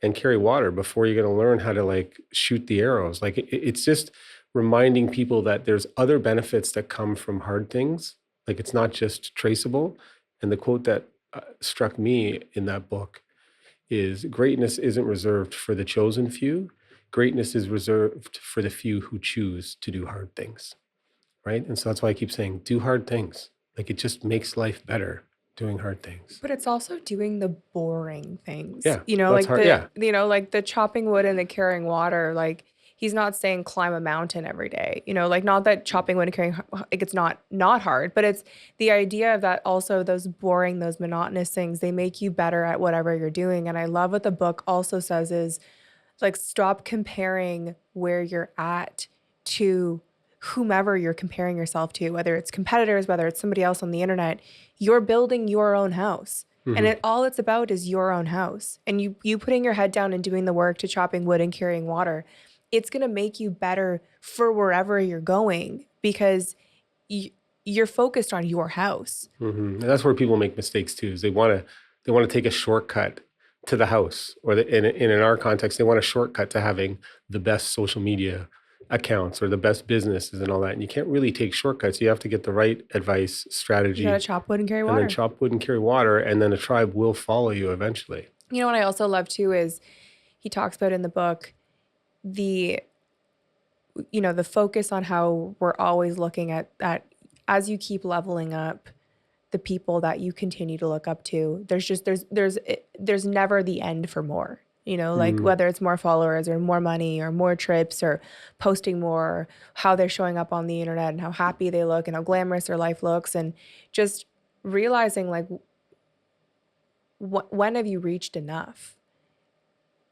and carry water before you're going to learn how to like shoot the arrows. Like it's just reminding people that there's other benefits that come from hard things. Like it's not just traceable. And the quote that struck me in that book is greatness isn't reserved for the chosen few. Greatness is reserved for the few who choose to do hard things, right? And so that's why I keep saying, do hard things. Like it just makes life better doing hard things. But it's also doing the boring things. Yeah, like hard. like the chopping wood and the carrying water. Like he's not saying climb a mountain every day. Like not that chopping wood and carrying, like it's not hard, but it's the idea of that also those boring, those monotonous things, they make you better at whatever you're doing. And I love what the book also says is like, stop comparing where you're at to whomever you're comparing yourself to, whether it's competitors, whether it's somebody else on the internet. You're building your own house. Mm-hmm. And all it's about is your own house. And you putting your head down and doing the work to chopping wood and carrying water, it's going to make you better for wherever you're going because you're focused on your house. Mm-hmm. And that's where people make mistakes too, is they want to take a shortcut to the house, or in our context, they want a shortcut to having the best social media accounts or the best businesses and all that. And you can't really take shortcuts. You have to get the right advice, strategy. You gotta chop wood and carry water. And then chop wood and carry water, and then a tribe will follow you eventually. You know what I also love too is he talks about in the book the focus on how we're always looking at that as you keep leveling up the people that you continue to look up to. There's never the end for more. Like whether it's more followers or more money or more trips or posting more, how they're showing up on the internet and how happy they look and how glamorous their life looks, and just realizing like, when have you reached enough?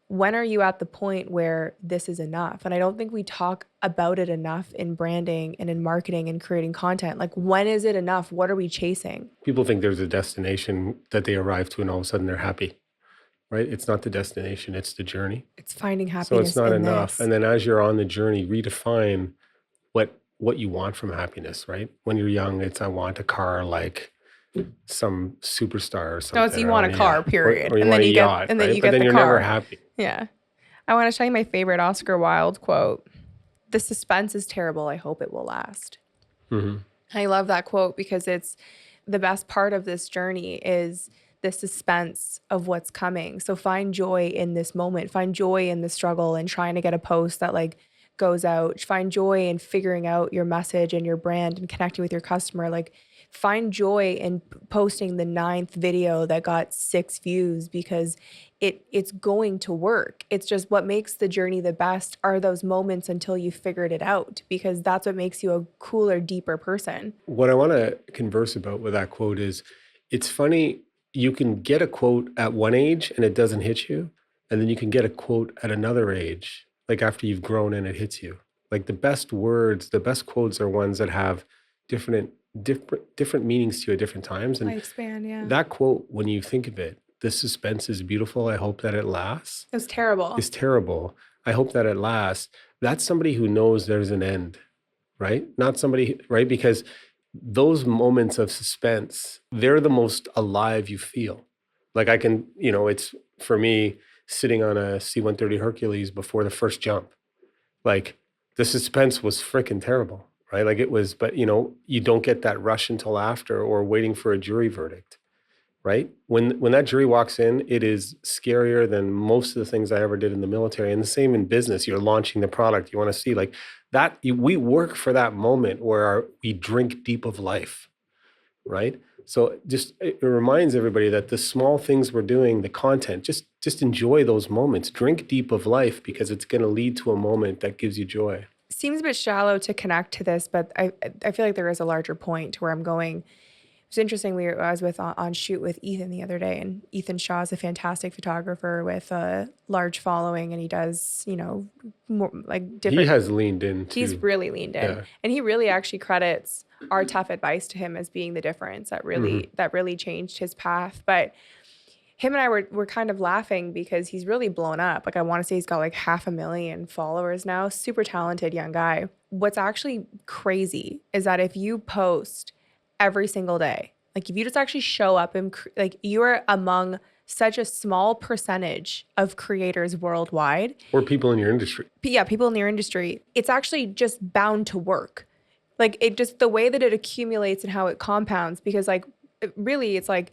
When are you at the point where this is enough? And I don't think we talk about it enough in branding and in marketing and creating content. Like, when is it enough? What are we chasing? People think there's a destination that they arrive to and all of a sudden they're happy. Right? It's not the destination, it's the journey. It's finding happiness. So it's not in enough. This. And then as you're on the journey, redefine what you want from happiness, right? When you're young, it's I want a car like some superstar or something. No, it's you want a car, period. Or you want a yacht, and then right? you But get then the you're car. never happy. Yeah. I want to show you my favorite Oscar Wilde quote. The suspense is terrible. I hope it will last. Mm-hmm. I love that quote because it's the best part of this journey is the suspense of what's coming. So find joy in this moment. Find joy in the struggle and trying to get a post that like goes out. Find joy in figuring out your message and your brand and connecting with your customer. Like find joy in posting the 9th video that got 6 views because it's going to work. It's just what makes the journey the best are those moments until you figured it out, because that's what makes you a cooler, deeper person. What I want to converse about with that quote is, it's funny, you can get a quote at one age and it doesn't hit you. And then you can get a quote at another age, like after you've grown and it hits you. Like the best words, the best quotes are ones that have different meanings to you at different times. And lifespan, yeah. That quote, when you think of it, the suspense is beautiful. I hope that it lasts. It was terrible. It's terrible. I hope that it lasts. That's somebody who knows there's an end, right? Not somebody, right? Because those moments of suspense, they're the most alive you feel. Like I can, it's for me sitting on a C-130 Hercules before the first jump. Like the suspense was freaking terrible, right? Like it was, but you don't get that rush until after or waiting for a jury verdict, right? When that jury walks in, it is scarier than most of the things I ever did in the military. And the same in business. You're launching the product. You want to see like that. We work for that moment where we drink deep of life, right? So it reminds everybody that the small things we're doing, the content, just enjoy those moments. Drink deep of life because it's going to lead to a moment that gives you joy. Seems a bit shallow to connect to this, but I feel like there is a larger point to where I'm going. It's interesting. I was on shoot with Ethan the other day, and Ethan Shaw is a fantastic photographer with a large following, and he does, more like different. He has leaned in too. He's really leaned in, and he really actually credits our tough advice to him as being the difference that really changed his path. But him and I were kind of laughing because he's really blown up. Like I want to say he's got like 500,000 followers now. Super talented young guy. What's actually crazy is that if you post every single day, like if you just actually show up and like you are among such a small percentage of creators worldwide. Or people in your industry. Yeah, people in your industry. It's actually just bound to work. Like it just, the way that it accumulates and how it compounds, because like really it's like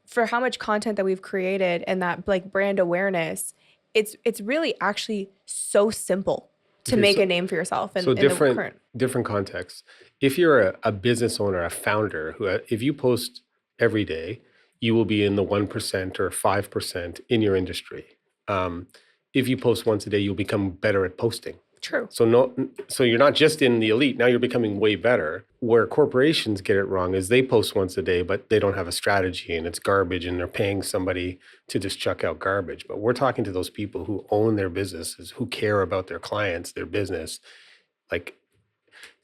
for how much content that we've created and that like brand awareness, it's really actually so simple to make a name for yourself. So different contexts. If you're a business owner, a founder, who if you post every day, you will be in the 1% or 5% in your industry. If you post once a day, you'll become better at posting. True. So you're not just in the elite. Now you're becoming way better. Where corporations get it wrong is they post once a day, but they don't have a strategy and it's garbage and they're paying somebody to just chuck out garbage. But we're talking to those people who own their businesses, who care about their clients, their business. Like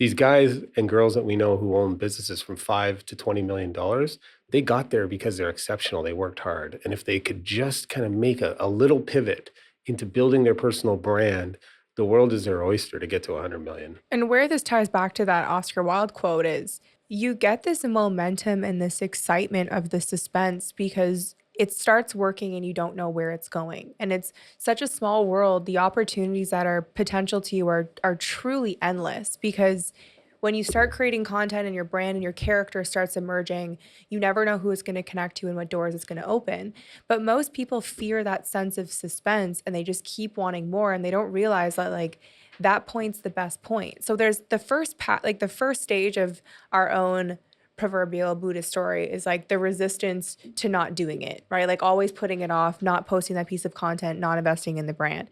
these guys and girls that we know who own businesses from $5 to $20 million, they got there because they're exceptional. They worked hard. And if they could just kind of make a little pivot into building their personal brand, the world is their oyster to get to 100 million. And where this ties back to that Oscar Wilde quote is you get this momentum and this excitement of the suspense because it starts working and you don't know where it's going. And it's such a small world. The opportunities that are potential to you are truly endless because when you start creating content and your brand and your character starts emerging, you never know who it's going to connect to and what doors it's going to open. But most people fear that sense of suspense and they just keep wanting more and they don't realize that like that point's the best point. So there's the first the first stage of our own proverbial Buddhist story is like the resistance to not doing it, right? Like always putting it off, not posting that piece of content, not investing in the brand.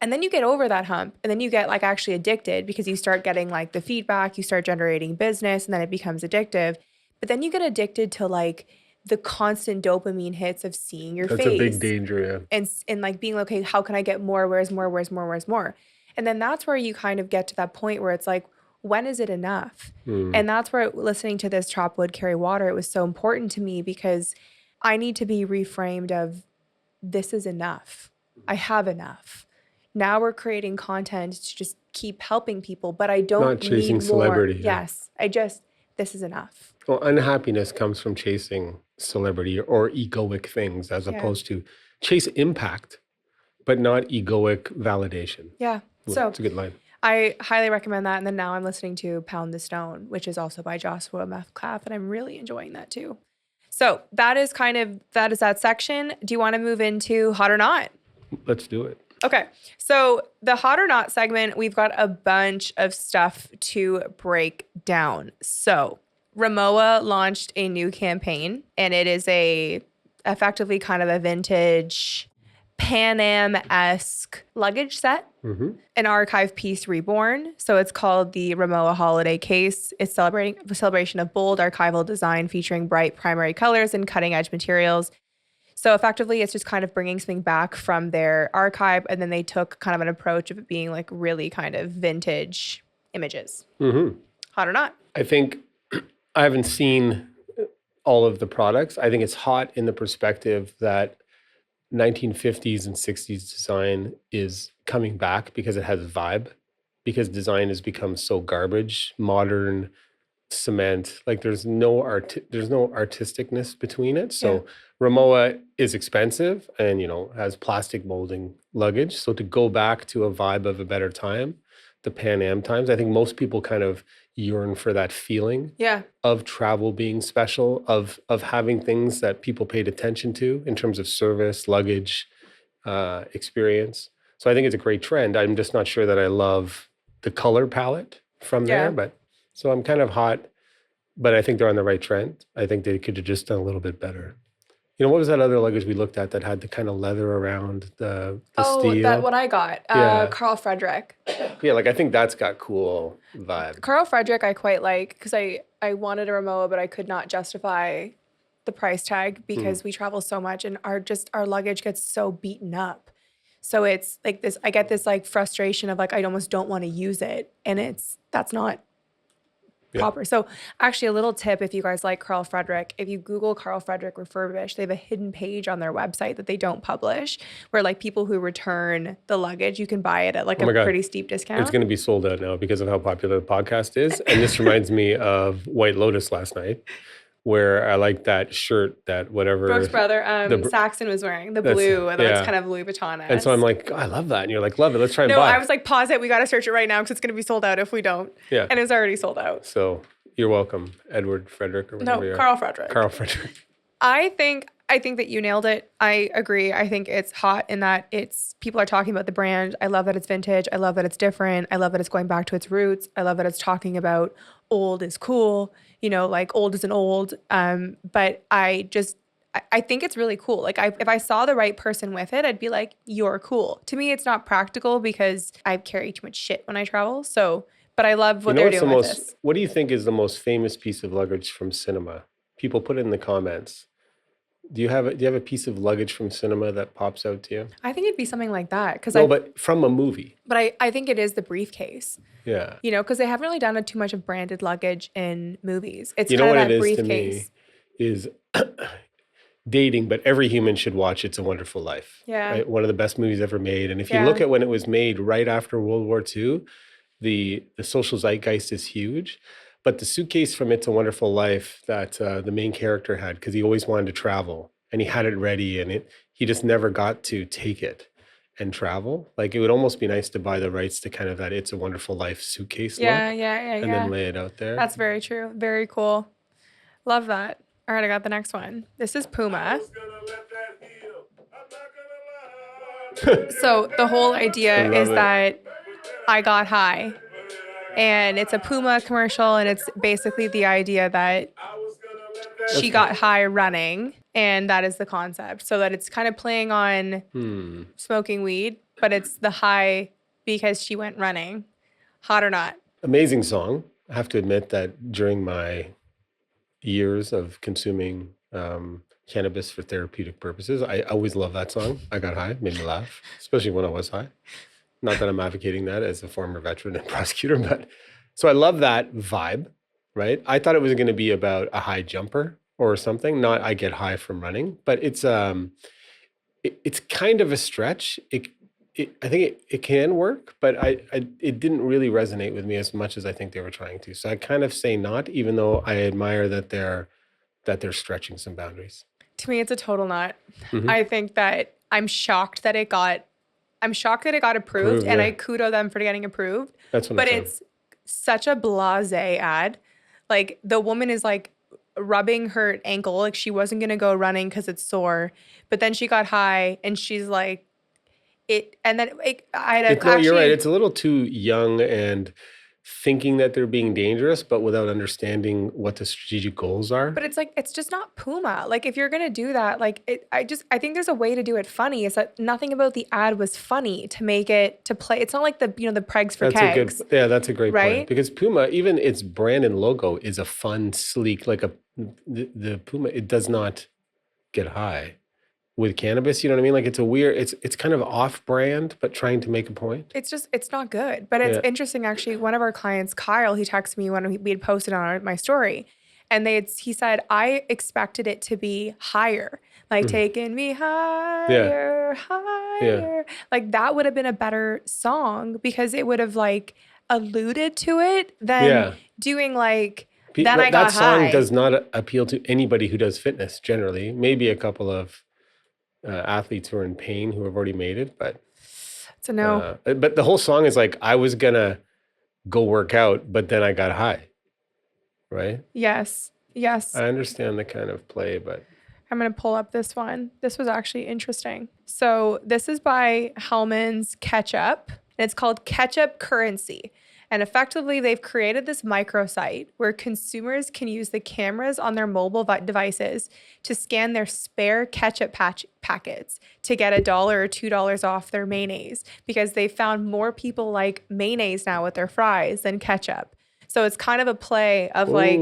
And then you get over that hump and then you get like actually addicted because you start getting like the feedback, you start generating business and then it becomes addictive. But then you get addicted to like the constant dopamine hits of seeing your face. That's a big danger, yeah. And like being like, okay, how can I get more? Where's more? Where's more? Where's more? And then that's where you kind of get to that point where it's like, when is it enough? And that's where listening to this Chop Wood, Carry Water, it was so important to me because I need to be reframed of this is enough. I have enough. Now we're creating content to just keep helping people, but I don't not chasing need celebrity. More. Yeah. Yes, this is enough. Well, unhappiness comes from chasing celebrity or egoic things as opposed to chase impact, but not egoic validation. Yeah. So it's a good line. I highly recommend that. And then now I'm listening to Pound the Stone, which is also by Joshua Metcalf, and I'm really enjoying that too. So that is that section. Do you want to move into Hot or Not? Let's do it. Okay, so the Hot or Not segment, we've got a bunch of stuff to break down. So Rimowa launched a new campaign, and it is effectively kind of a vintage Pan Am-esque luggage set, an archive piece reborn. So it's called the Rimowa Holiday Case. It's a celebration of bold archival design featuring bright primary colors and cutting-edge materials. So effectively, it's just kind of bringing something back from their archive, and then they took kind of an approach of it being like really kind of vintage images. Hot or not? I think I haven't seen all of the products. I think it's hot in the perspective that 1950s and 60s design is coming back because it has vibe, because design has become so garbage, modern, cement, like there's no artisticness between it. So Rimowa is expensive and has plastic molding luggage. So to go back to a vibe of a better time, the Pan Am times, I think most people kind of yearn for that feeling of travel being special, of having things that people paid attention to in terms of service, luggage, experience. So I think it's a great trend. I'm just not sure that I love the color palette from there, but so I'm kind of hot, but I think they're on the right trend. I think they could have just done a little bit better. What was that other luggage we looked at that had the kind of leather around the steel? Oh, that what I got. Carl Frederick. Yeah, like I think that's got cool vibe. Carl Frederick I quite like because I wanted a Rimowa, but I could not justify the price tag because we travel so much and our luggage gets so beaten up. So it's like this, I get this like frustration of like, I almost don't want to use it. And that's not proper. So actually a little tip, if you guys like Carl Frederick, if you Google Carl Frederick refurbished, they have a hidden page on their website that they don't publish where like people who return the luggage, you can buy it at like a pretty steep discount. It's going to be sold out now because of how popular the podcast is. And this reminds me of White Lotus last night, where I like that shirt that whatever Brooks' brother, Saxon was wearing, the blue, that's kind of Louis Vuitton. And so I'm like, I love that. And you're like, love it. Let's try and buy it. No, I was like, pause it. We got to search it right now because it's going to be sold out if we don't. Yeah. And it's already sold out. So you're welcome, Edward Frederick or whatever you are. Carl Frederick. Carl Frederick. I think that you nailed it. I agree. I think it's hot in that people are talking about the brand. I love that it's vintage. I love that it's different. I love that it's going back to its roots. I love that it's talking about old is cool, like old isn't old. But I think it's really cool. Like if I saw the right person with it, I'd be like, you're cool. To me, it's not practical because I carry too much shit when I travel. So, but I love what they're doing with this. What do you think is the most famous piece of luggage from cinema? People put it in the comments. Do you have a piece of luggage from cinema that pops out to you? I think it'd be something like that. But from a movie. But I think it is the briefcase. Yeah. Because they haven't really done too much of branded luggage in movies. It's kind of that briefcase. To me is dating, but every human should watch It's a Wonderful Life. Yeah. Right? One of the best movies ever made. And if you look at when it was made right after World War II, the social zeitgeist is huge. But the suitcase from It's a Wonderful Life that the main character had, because he always wanted to travel and he had it ready and he just never got to take it and travel. Like it would almost be nice to buy the rights to kind of that It's a Wonderful Life suitcase look. And then lay it out there. That's very true. Very cool. Love that. All right, I got the next one. This is Puma. So the whole idea is that I got high. And it's a Puma commercial, and it's basically the idea that she got high running, and that is the concept. So that it's kind of playing on smoking weed, but it's the high because she went running. Hot or not? Amazing song. I have to admit that during my years of consuming cannabis for therapeutic purposes, I always love that song. I got high, made me laugh, especially when I was high. Not that I'm advocating that as a former veteran and prosecutor, but so I love that vibe, right? I thought it was going to be about a high jumper or something, not I get high from running, but it's kind of a stretch. I think it can work, but it didn't really resonate with me as much as I think they were trying to. So I kind of say not, even though I admire that they're stretching some boundaries. To me, it's a total not. Mm-hmm. I think that I'm shocked that it got approved, and I kudo them for getting approved. That's what but it's such a blasé ad. Like the woman is like rubbing her ankle, like she wasn't gonna go running because it's sore, but then she got high and she's like, it. And then you're right. It's a little too young and thinking that they're being dangerous, but without understanding what the strategic goals are. But it's like, it's just not Puma. Like if you're going to do that, like I think there's a way to do it funny. Is that nothing about the ad was funny to make it to play. It's not like the pregs for kegs. That's a great point. Because Puma, even its brand and logo is a fun, sleek, like the Puma, it does not get high with cannabis, you know what I mean? Like it's a weird, it's kind of off-brand, but trying to make a point. It's not good. But it's interesting, actually. One of our clients, Kyle, he texted me when we had posted on my story, and he said, I expected it to be higher, like taking me higher, higher. Like that would have been a better song because it would have like alluded to it than doing like, then I got high. That song does not appeal to anybody who does fitness generally. Maybe a couple of athletes who are in pain who have already made it, but it's a no. But the whole song is like, I was gonna go work out, but then I got high, right? Yes. I understand the kind of play, but I'm gonna pull up this one. This was actually interesting. So this is by Hellmann's Ketchup, and it's called Ketchup Currency. And effectively, they've created this microsite where consumers can use the cameras on their mobile devices to scan their spare ketchup packets to get $1 or $2 off their mayonnaise because they found more people like mayonnaise now with their fries than ketchup. So it's kind of a play of like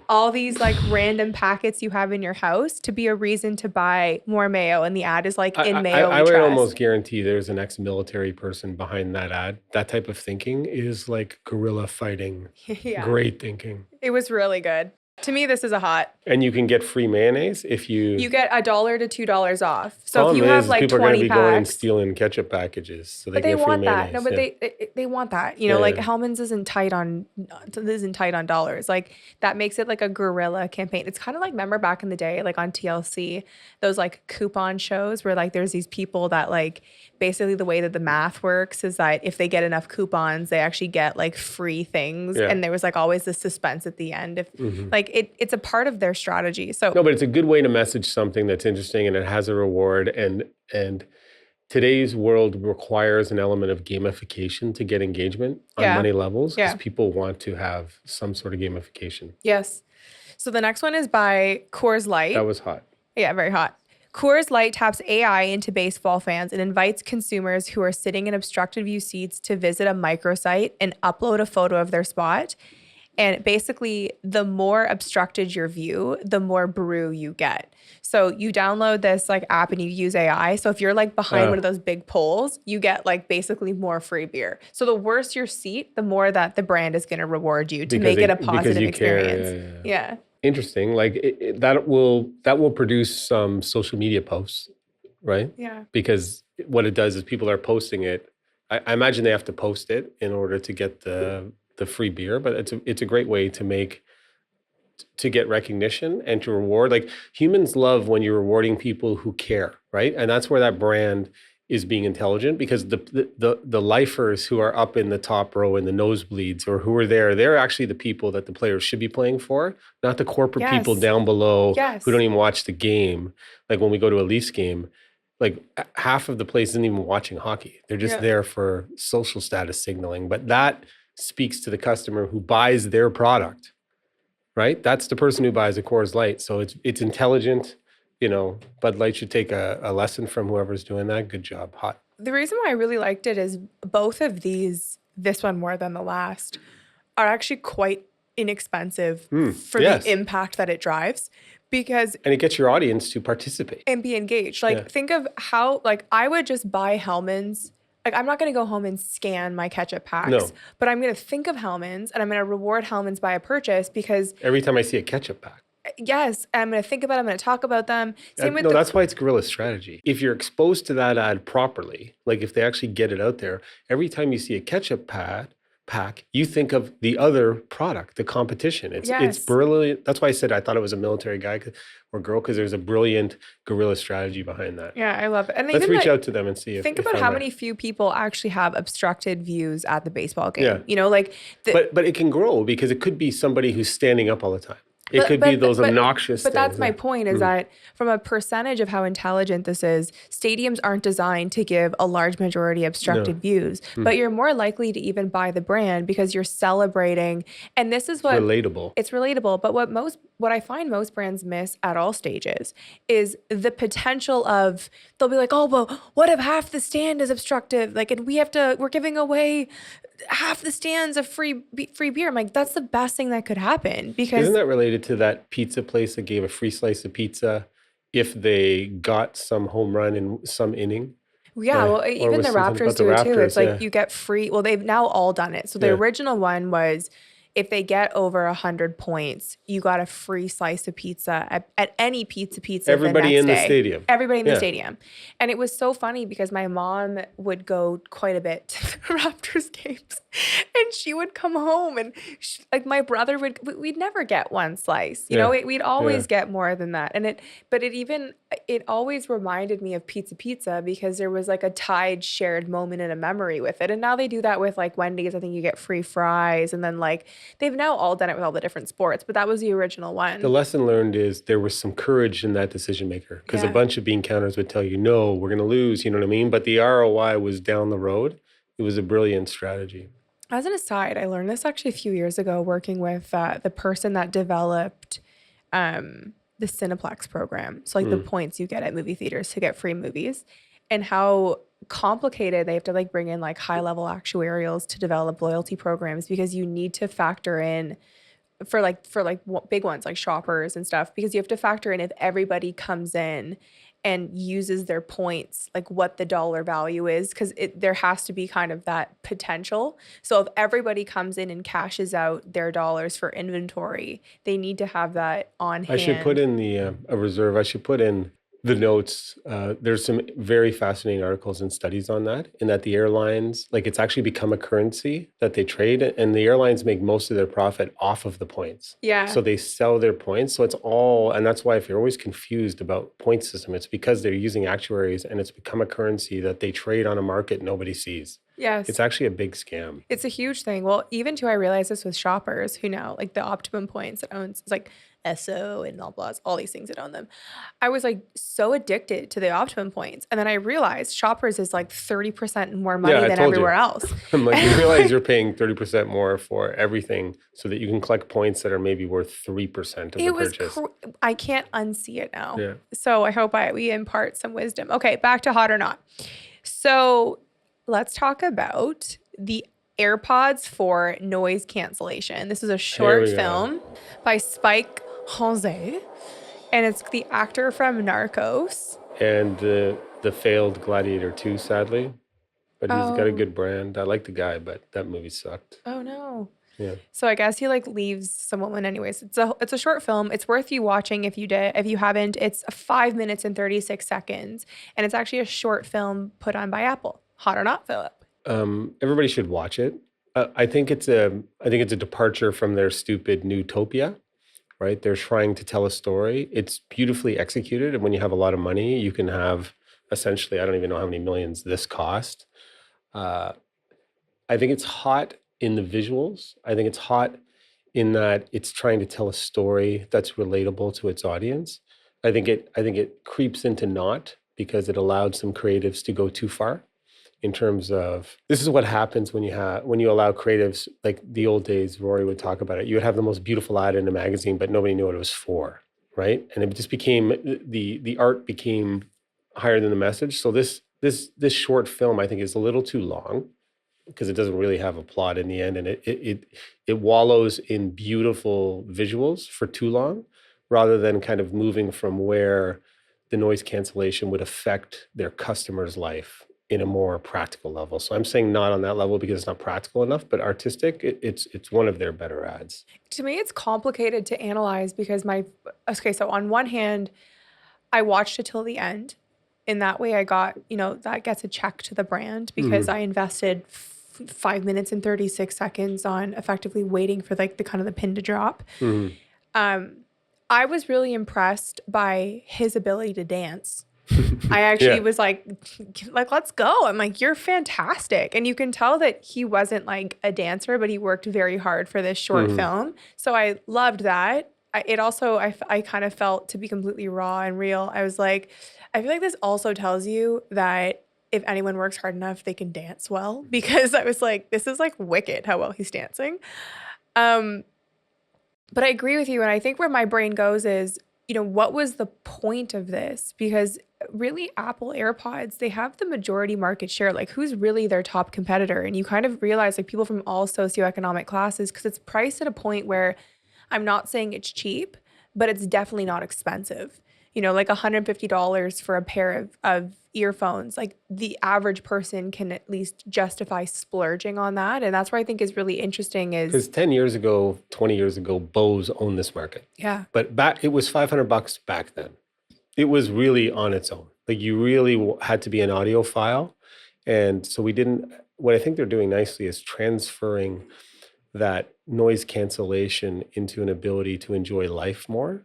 all these like random packets you have in your house to be a reason to buy more mayo. And the ad is like, in mayo I we would trust. almost guarantee there's an ex-military person behind that ad. That type of thinking is like guerrilla fighting. Yeah. Great thinking. It was really good. To me, this is a hot. And you can get free mayonnaise if You get $1 to $2 off. So Problem if you have is, like people 20 are going to be going and packs, stealing ketchup packages, so they but they get free want mayonnaise. that. No, but they want that. You know, Yeah, like yeah. Hellmann's isn't tight on dollars. Like that makes it like a guerrilla campaign. It's kind of like, remember back in the day, like on TLC, those like coupon shows where like there's these people that like basically the way that the math works is that if they get enough coupons, they actually get like free things. Yeah. And there was like always this suspense at the end. If like it's a part of their strategy. So No, but it's a good way to message something that's interesting and it has a reward. And today's world requires an element of gamification to get engagement on money levels because people want to have some sort of gamification. Yes. So the next one is by Coors Light. That was hot. Yeah, very hot. Coors Light taps AI into baseball fans and invites consumers who are sitting in obstructed view seats to visit a microsite and upload a photo of their spot. And basically, the more obstructed your view, the more brew you get. So you download this like app and you use AI. So if you're like behind one of those big poles, you get like basically more free beer. So the worse your seat, the more that the brand is going to reward you to make it a positive experience. Yeah. Interesting. Like that will produce some social media posts, right? Yeah. Because what it does is people are posting it. I imagine they have to post it in order to get the free beer, but it's a great way to get recognition and to reward. Like humans love when you're rewarding people who care, right? And that's where that brand is being intelligent, because the lifers who are up in the top row in the nosebleeds or who are there, they're actually the people that the players should be playing for, not the corporate people down below who don't even watch the game. Like when we go to a Leafs game, like half of the place isn't even watching hockey. They're just there for social status signaling. But that speaks to the customer who buys their product, right? That's the person who buys a Coors Light. So it's intelligent. You know, Bud Light should take a lesson from whoever's doing that. Good job. Hot. The reason why I really liked it is both of these, this one more than the last, are actually quite inexpensive for the impact that it drives. And it gets your audience to participate. And be engaged. Like think of how, like I would just buy Hellmann's. Like I'm not going to go home and scan my ketchup packs, but I'm going to think of Hellmann's and I'm going to reward Hellmann's by a purchase because every time I see a ketchup pack. Yes, I'm going to think about it. I'm going to talk about them. That's why it's guerrilla strategy. If you're exposed to that ad properly, like if they actually get it out there, every time you see a ketchup pack, you think of the other product, the competition. It's brilliant. That's why I said I thought it was a military guy or girl, because there's a brilliant guerrilla strategy behind that. Yeah, I love it. And let's reach out to them and see if. Think about how many few people actually have obstructed views at the baseball game. Yeah. You know, like. But it can grow because it could be somebody who's standing up all the time. It could be those obnoxious But that's my point is that from a percentage of how intelligent this is, stadiums aren't designed to give a large majority obstructed views, but you're more likely to even buy the brand because you're celebrating. And this is what it's relatable. But what I find most brands miss at all stages is the potential of, they'll be like, oh, well, what if half the stand is obstructive? Like, and we're giving away half the stands of free beer. I'm like, that's the best thing that could happen, because isn't that related to that pizza place that gave a free slice of pizza if they got some home run in some inning? Yeah, well, even the Raptors do it too. It's like you get free. Well, they've now all done it. So the original one was, if they get over 100 points, you got a free slice of pizza at any pizza. Everybody in the stadium. Everybody in the stadium. And it was so funny because my mom would go quite a bit to the Raptors games. And she would come home and like my brother we'd never get one slice. You know, we'd always get more than that. And it always reminded me of pizza because there was like a tied shared moment and a memory with it. And now they do that with like Wendy's. I think you get free fries, and then like they've now all done it with all the different sports, but that was the original one. The lesson learned is there was some courage in that decision maker, because a bunch of bean counters would tell you, no, we're going to lose, you know what I mean? But the ROI was down the road. It was a brilliant strategy. As an aside, I learned this actually a few years ago working with the person that developed the Cineplex program. So like the points you get at movie theaters to get free movies, and how complicated. They have to like bring in like high level actuarials to develop loyalty programs because you need to factor in for big ones like shoppers and stuff, because you have to factor in if everybody comes in and uses their points, like what the dollar value is, because there has to be kind of that potential. So if everybody comes in and cashes out their dollars for inventory, they need to have that on hand. I should put in a reserve. I should put in the notes. There's some very fascinating articles and studies on that, and that the airlines, like it's actually become a currency that they trade, and the airlines make most of their profit off of the points. Yeah. So they sell their points. So it's all, and that's why if you're always confused about point system, it's because they're using actuaries and it's become a currency that they trade on a market nobody sees. Yes. It's actually a big scam. It's a huge thing. Well, even too, I realized this with shoppers who know, like the Optimum points that owns, it's like SO and all these things that own them. I was like so addicted to the Optimum points. And then I realized shoppers is like 30% more money than everywhere else. I'm like, you realize you're paying 30% more for everything so that you can collect points that are maybe worth 3% of the purchase. I can't unsee it now. Yeah. So I hope we impart some wisdom. Okay, back to Hot or Not. So let's talk about the AirPods for noise cancellation. This is a short film by Spike Jonze, and it's the actor from Narcos. And the failed Gladiator 2, sadly. But he's got a good brand. I like the guy, but that movie sucked. Oh, no. Yeah. So I guess he like leaves some woman anyways. It's a short film. It's worth you watching if you haven't. It's 5 minutes and 36 seconds. And it's actually a short film put on by Apple. Hot or Not, Philip? Everybody should watch it. I think it's a departure from their stupid Newtopia, right? They're trying to tell a story. It's beautifully executed, and when you have a lot of money, you can have essentially, I don't even know how many millions this cost. I think it's hot in the visuals. I think it's hot in that it's trying to tell a story that's relatable to its audience. I think it creeps into not because it allowed some creatives to go too far. In terms of, this is what happens when you allow creatives, like the old days, Rory would talk about it. You would have the most beautiful ad in a magazine, but nobody knew what it was for, right? And it just became, the art became higher than the message. So this short film, I think, is a little too long because it doesn't really have a plot in the end, and it wallows in beautiful visuals for too long, rather than kind of moving from where the noise cancellation would affect their customer's life in a more practical level. So I'm saying not on that level because it's not practical enough, but artistic, it's one of their better ads. To me, it's complicated to analyze because so on one hand, I watched it till the end. In that way, I got, that gets a check to the brand because I invested 5 minutes and 36 seconds on effectively waiting for like the kind of the pin to drop. I was really impressed by his ability to dance. I actually was like, let's go. I'm like, you're fantastic. And you can tell that he wasn't like a dancer, but he worked very hard for this short film. So I loved that. I kind of felt, to be completely raw and real, I was like, I feel like this also tells you that if anyone works hard enough, they can dance well, because I was like, this is like wicked how well he's dancing. But I agree with you. And I think where my brain goes is, what was the point of this? Because really, Apple AirPods, they have the majority market share. Like, who's really their top competitor? And you kind of realize like people from all socioeconomic classes, because it's priced at a point where I'm not saying it's cheap, but it's definitely not expensive. Like $150 for a pair of earphones. Like the average person can at least justify splurging on that. And that's what I think is really interesting is... Because 10 years ago, 20 years ago, Bose owned this market. Yeah. But it was $500 back then. It was really on its own. Like you really had to be an audiophile. And so what I think they're doing nicely is transferring that noise cancellation into an ability to enjoy life more.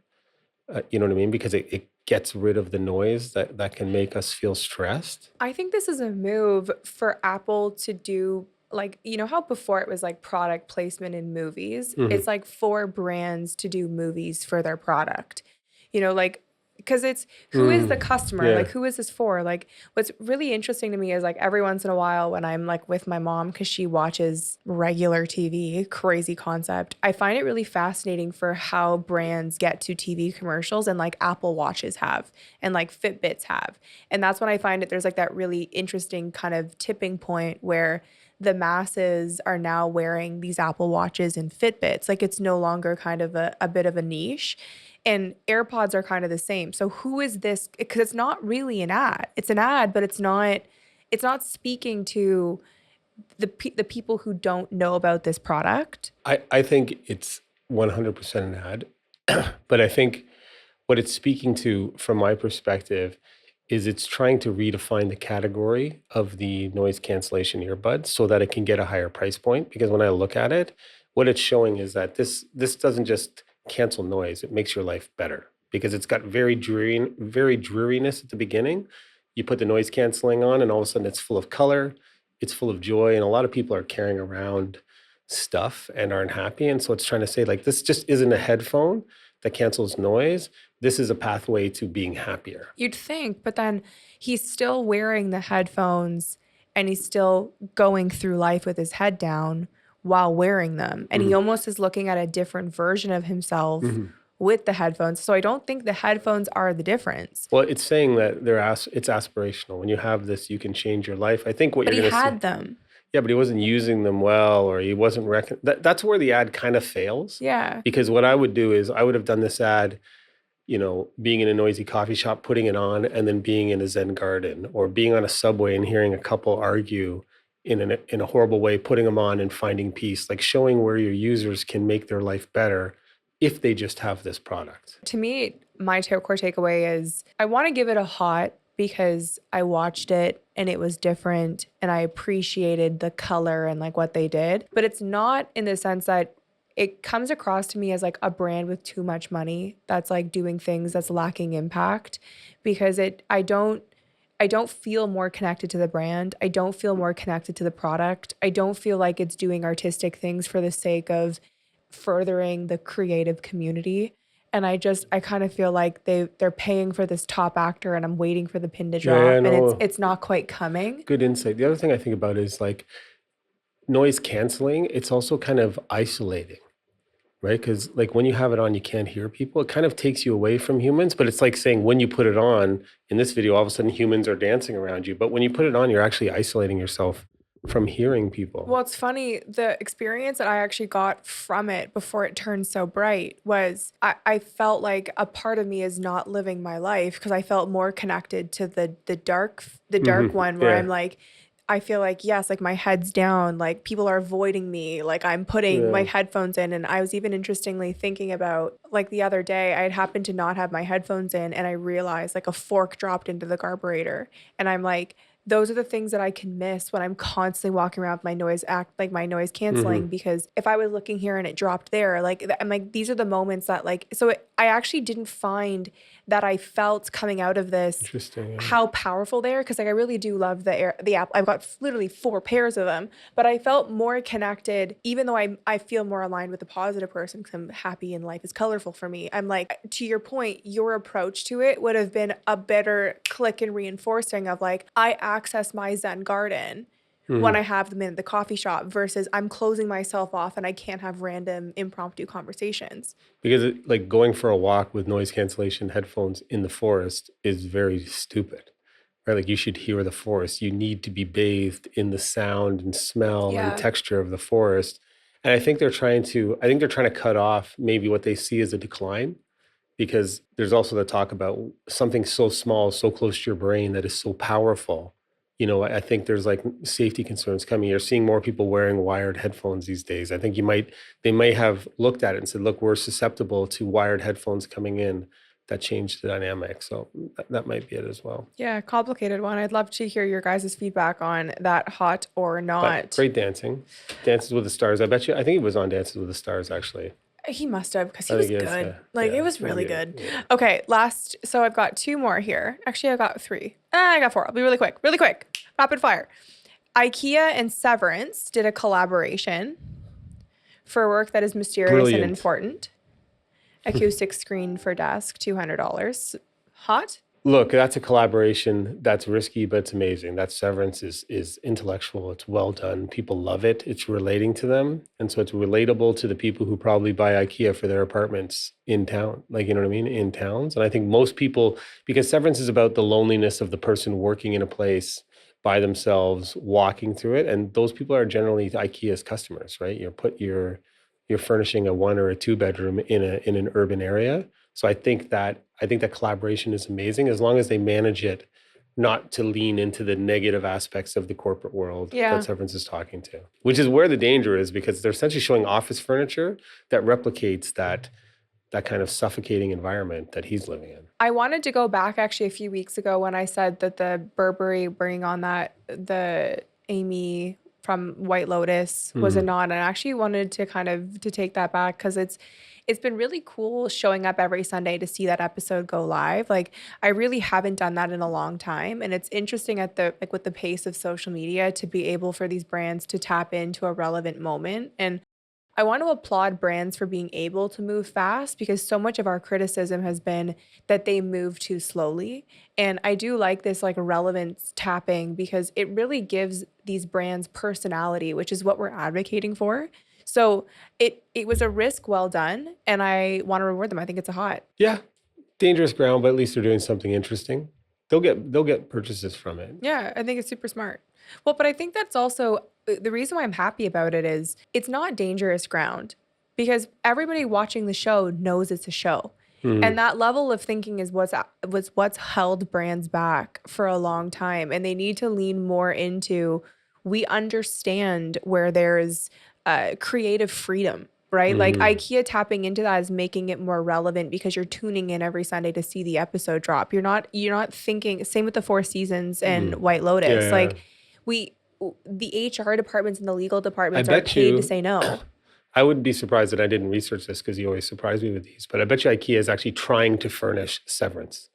You know what I mean? Because it gets rid of the noise that can make us feel stressed. I think this is a move for Apple to do, like, how before it was like product placement in movies? It's like for brands to do movies for their product. Like because it's who is the customer? Yeah. Like, who is this for? Like, what's really interesting to me is like every once in a while when I'm like with my mom, because she watches regular TV, crazy concept, I find it really fascinating for how brands get to TV commercials and like Apple Watches have and like Fitbits have. And that's when I find it there's like that really interesting kind of tipping point where the masses are now wearing these Apple Watches and Fitbits. Like it's no longer kind of a bit of a niche. And AirPods are kind of the same. So who is this? Because it's not really an ad. It's an ad, but it's not speaking to the people who don't know about this product. I think it's 100% an ad. But I think what it's speaking to from my perspective is it's trying to redefine the category of the noise cancellation earbuds so that it can get a higher price point. Because when I look at it, what it's showing is that this doesn't just cancel noise, it makes your life better because it's got very dreariness at the beginning. You put the noise canceling on and all of a sudden it's full of color, it's full of joy, and a lot of people are carrying around stuff and aren't happy. And so it's trying to say like, this just isn't a headphone that cancels noise. This is a pathway to being happier. You'd think, but then he's still wearing the headphones and he's still going through life with his head down while wearing them. And he almost is looking at a different version of himself with the headphones. So I don't think the headphones are the difference. Well, it's saying that it's aspirational. When you have this, you can change your life. I think what But you're he going to had them. Yeah, but he wasn't using them well, or he wasn't that's where the ad kind of fails. Yeah. Because what I would do is I would have done this ad, you know, being in a noisy coffee shop, putting it on, and then being in a Zen garden, or being on a subway and hearing a couple argue in a horrible way, putting them on and finding peace, like showing where your users can make their life better if they just have this product. To me, my core takeaway is I want to give it a hot because I watched it and it was different and I appreciated the color and like what they did. But it's not in the sense that it comes across to me as like a brand with too much money that's like doing things that's lacking impact, because I don't feel more connected to the brand. I don't feel more connected to the product. I don't feel like it's doing artistic things for the sake of furthering the creative community. And I kind of feel like they're paying for this top actor and I'm waiting for the pin to drop and it's not quite coming. Good insight. The other thing I think about is like noise canceling. It's also kind of isolating, right? Because like when you have it on, you can't hear people. It kind of takes you away from humans, but it's like saying when you put it on in this video, all of a sudden humans are dancing around you. But when you put it on, you're actually isolating yourself from hearing people. Well, it's funny. The experience that I actually got from it before it turned so bright was I felt like a part of me is not living my life because I felt more connected to the dark one where I'm like, I feel like, yes, like my head's down, like people are avoiding me, like I'm putting my headphones in. And I was even interestingly thinking about like the other day, I had happened to not have my headphones in and I realized like a fork dropped into the carburetor. And I'm like, those are the things that I can miss when I'm constantly walking around with my noise canceling, because if I was looking here and it dropped there, like I'm like, these are the moments that like, so I actually didn't find that I felt coming out of this how powerful they are, because like I really do love the app. I've got literally 4 pairs of them, but I felt more connected, even though I feel more aligned with the positive person because I'm happy and life is colorful for me. I'm like, to your point, your approach to it would have been a better click and reinforcing of like, I access my Zen garden when I have them in the coffee shop versus I'm closing myself off and I can't have random impromptu conversations. Because like going for a walk with noise cancellation headphones in the forest is very stupid, right? Like you should hear the forest. You need to be bathed in the sound and smell and texture of the forest. And I think they're trying to cut off maybe what they see as a decline, because there's also the talk about something so small, so close to your brain that is so powerful. You know, I think there's like safety concerns coming. You're seeing more people wearing wired headphones these days. I think they may have looked at it and said, look, we're susceptible to wired headphones coming in. That changed the dynamic. So that might be it as well. Yeah, complicated one. I'd love to hear your guys' feedback on that, hot or not. But great dancing. Dances with the Stars. I think he was on Dances with the Stars, actually. He must have, because he was good. It was really good. Yeah. Okay, so I've got 2 more here. Actually, I got 3. I got 4. I'll be really quick. Rapid fire. IKEA and Severance did a collaboration for work that is mysterious and important. Acoustic screen for desk, $200. Hot? Look, that's a collaboration that's risky, but it's amazing. That Severance is intellectual. It's well done. People love it. It's relating to them. And so it's relatable to the people who probably buy IKEA for their apartments in town. Like, you know what I mean? In towns. And I think most people, because Severance is about the loneliness of the person working in a place by themselves, walking through it. And those people are generally IKEA's customers, right? You're furnishing a 1 or a 2 bedroom in an urban area. So I think that collaboration is amazing as long as they manage it not to lean into the negative aspects of the corporate world that Severance is talking to, which is where the danger is, because they're essentially showing office furniture that replicates that kind of suffocating environment that he's living in. I wanted to go back actually a few weeks ago when I said that the Burberry bringing on the Amy from White Lotus was a nod, and I actually wanted to take that back because it's been really cool showing up every Sunday to see that episode go live. Like, I really haven't done that in a long time. And it's interesting with the pace of social media to be able for these brands to tap into a relevant moment. And I want to applaud brands for being able to move fast, because so much of our criticism has been that they move too slowly. And I do like this relevance tapping, because it really gives these brands personality, which is what we're advocating for. So it was a risk well done, and I want to reward them. I think it's a hot. Yeah, dangerous ground, but at least they're doing something interesting. They'll get purchases from it. Yeah, I think it's super smart. Well, but I think that's also the reason why I'm happy about it is it's not dangerous ground, because everybody watching the show knows it's a show. And that level of thinking is what's held brands back for a long time. And they need to lean more into, we understand where there's creative freedom, right? Like IKEA tapping into that is making it more relevant, because you're tuning in every Sunday to see the episode drop. You're not thinking, same with the Four Seasons and White Lotus. The HR departments and the legal departments are paid to say no. I wouldn't be surprised that I didn't research this, because you always surprise me with these, but I bet you IKEA is actually trying to furnish Severance,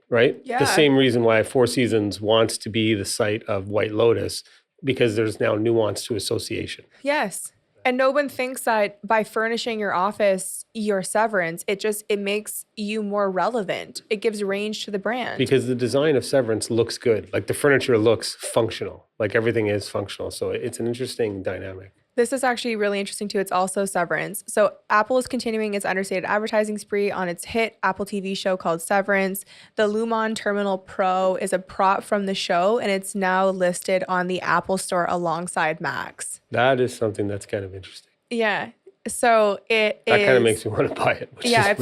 right? Yeah. The same reason why Four Seasons wants to be the site of White Lotus, because there's now nuance to association. Yes. And no one thinks that by furnishing your office, your Severance, it makes you more relevant. It gives range to the brand. Because the design of Severance looks good. Like, the furniture looks functional. Like, everything is functional. So it's an interesting dynamic. This is actually really interesting too. It's also Severance. So Apple is continuing its understated advertising spree on its hit Apple TV show called Severance. The Lumon Terminal Pro is a prop from the show, and it's now listed on the Apple Store alongside Macs. That is something that's kind of interesting. Yeah. So that kind of makes me want to buy it. Yeah, if